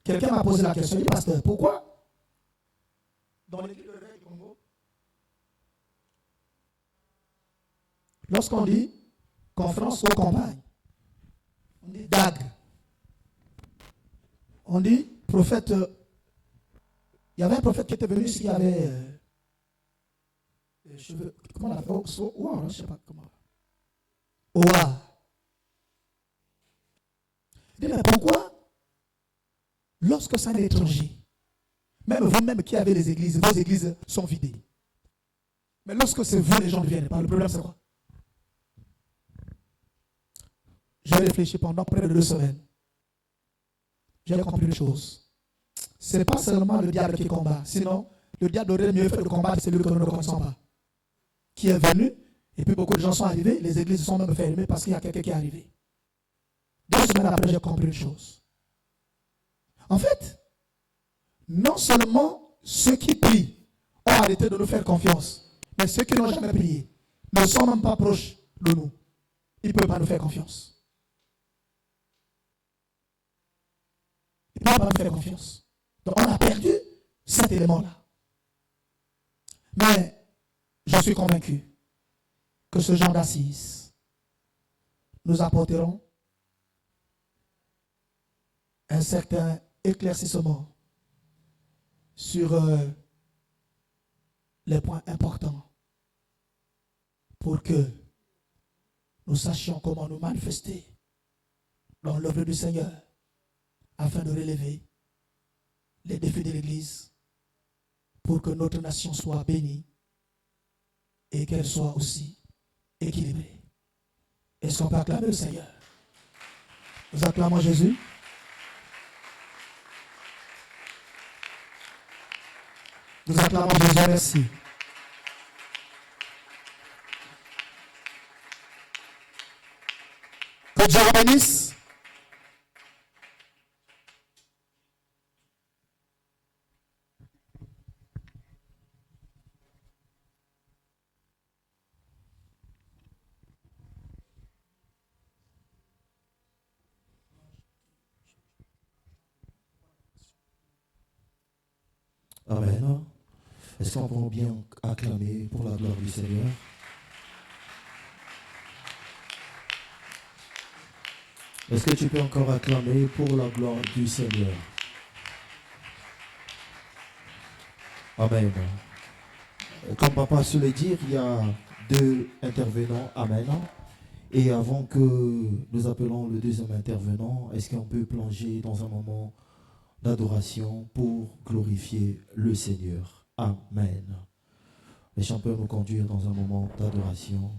[SPEAKER 4] Quelqu'un m'a posé la question, il dit, pasteur, pourquoi dans l'église de Réveil du Congo, lorsqu'on dit conférence aux campagnes, on dit DAG, on dit prophète, il y avait un prophète qui était venu ici, qui avait cheveux, comment on l'appelle, je ne sais pas comment. Oa. Il dit, mais pourquoi, lorsque c'est un étranger, même vous-même qui avez les églises, vos églises sont vidées. Mais lorsque c'est vous, les gens ne viennent pas. Le problème, c'est quoi? J'ai réfléchi pendant près de 2 semaines. J'ai compris une chose. Ce n'est pas seulement le diable qui combat. Sinon, le diable aurait mieux fait de combattre celui que nous ne connaissons pas. Qui est venu, et puis beaucoup de gens sont arrivés. Les églises sont même fermées parce qu'il y a quelqu'un qui est arrivé. 2 semaines après, j'ai compris une chose. En fait, non seulement ceux qui prient ont arrêté de nous faire confiance, mais ceux qui n'ont jamais prié ne sont même pas proches de nous. Ils ne peuvent pas nous faire confiance. Ils ne peuvent pas nous faire confiance. Donc on a perdu cet élément-là. Mais je suis convaincu que ce genre d'assises nous apporteront un certain éclaircissement sur les points importants pour que nous sachions comment nous manifester dans l'œuvre du Seigneur afin de relever les défis de l'Église pour que notre nation soit bénie et qu'elle soit aussi équilibrée. Est-ce qu'on peut acclamer le Seigneur? Nous acclamons Jésus. Nous acclamons Jésus, merci. Que Dieu vous bénisse.
[SPEAKER 3] Amen. Est-ce qu'on peut bien acclamer pour la gloire du Seigneur? Est-ce que tu peux encore acclamer pour la gloire du Seigneur? Amen. Comme papa se le dire, il y a 2 intervenants. Amen. Et avant que nous appelons le 2e intervenant, est-ce qu'on peut plonger dans un moment d'adoration pour glorifier le Seigneur? Amen. Les chants peuvent nous conduire dans un moment d'adoration.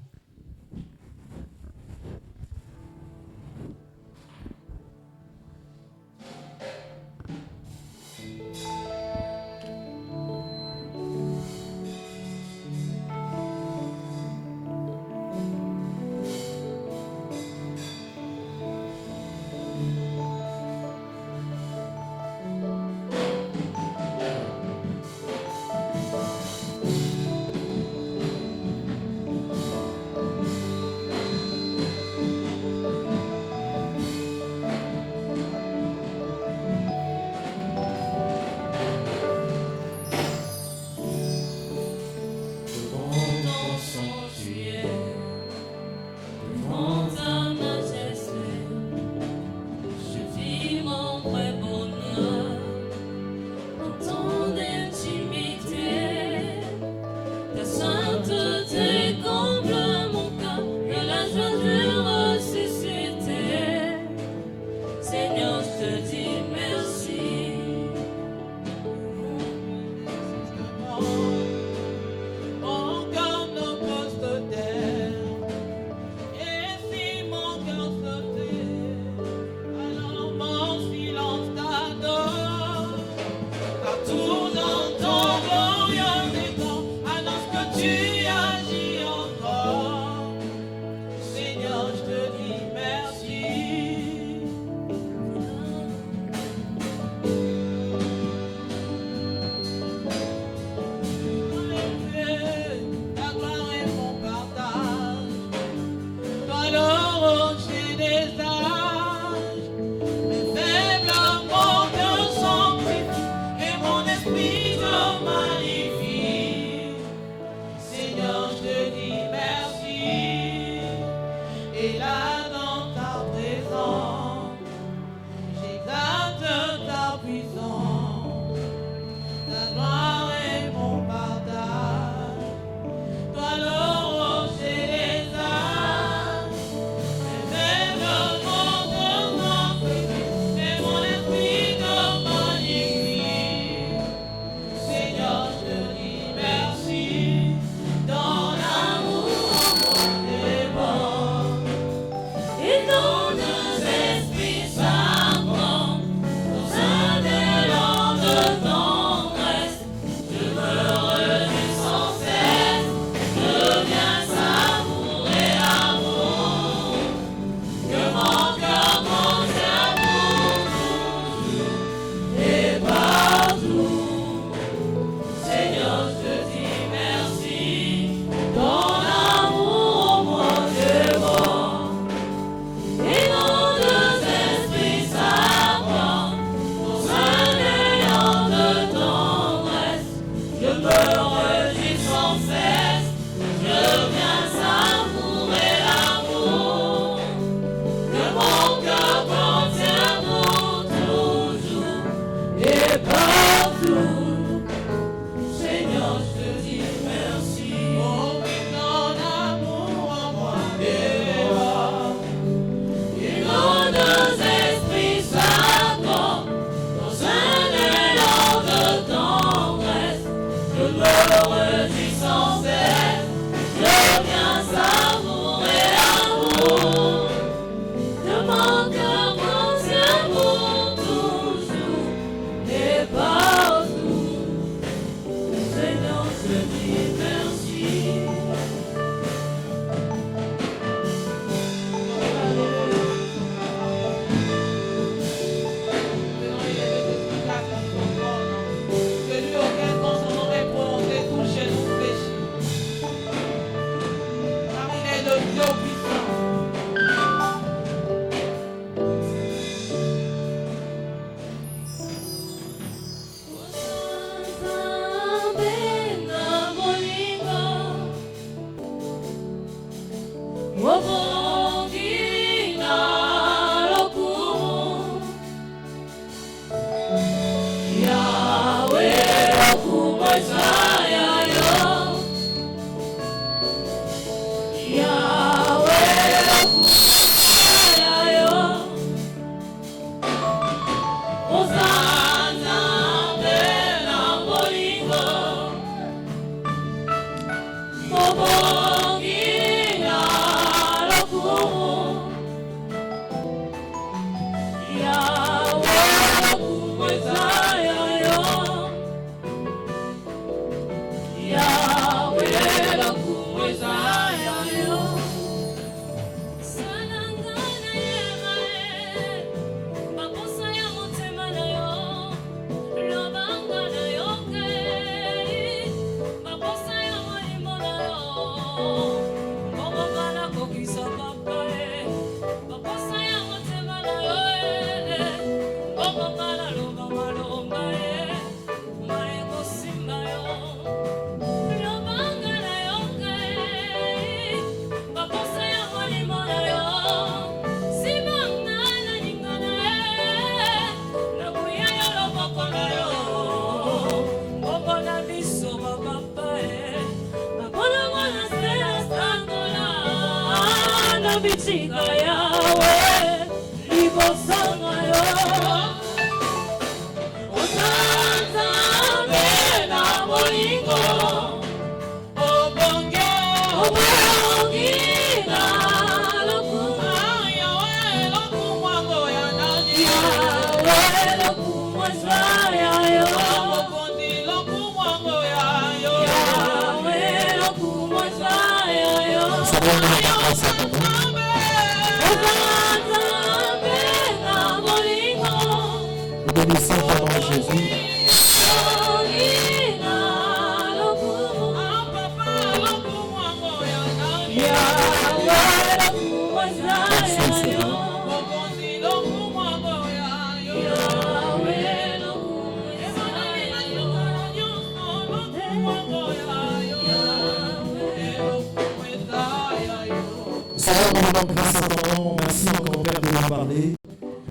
[SPEAKER 3] Merci encore Père de nous parler.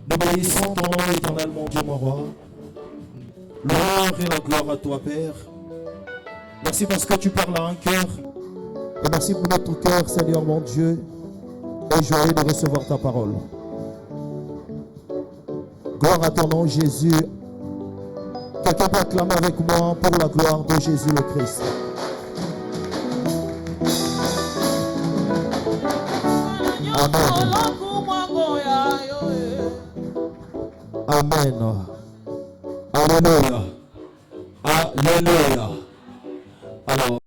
[SPEAKER 3] Nous bénissons ton nom éternel, mon Dieu, mon roi. L'honneur et la gloire à toi, Père. Merci parce que tu parles à un cœur. Et merci pour notre cœur, Seigneur mon Dieu. Et joyeux de recevoir ta parole. Gloire à ton nom, Jésus. Quelqu'un peut acclamer avec moi pour la gloire de Jésus le Christ. Amen. Amen. Alléluia. Alléluia. Alors,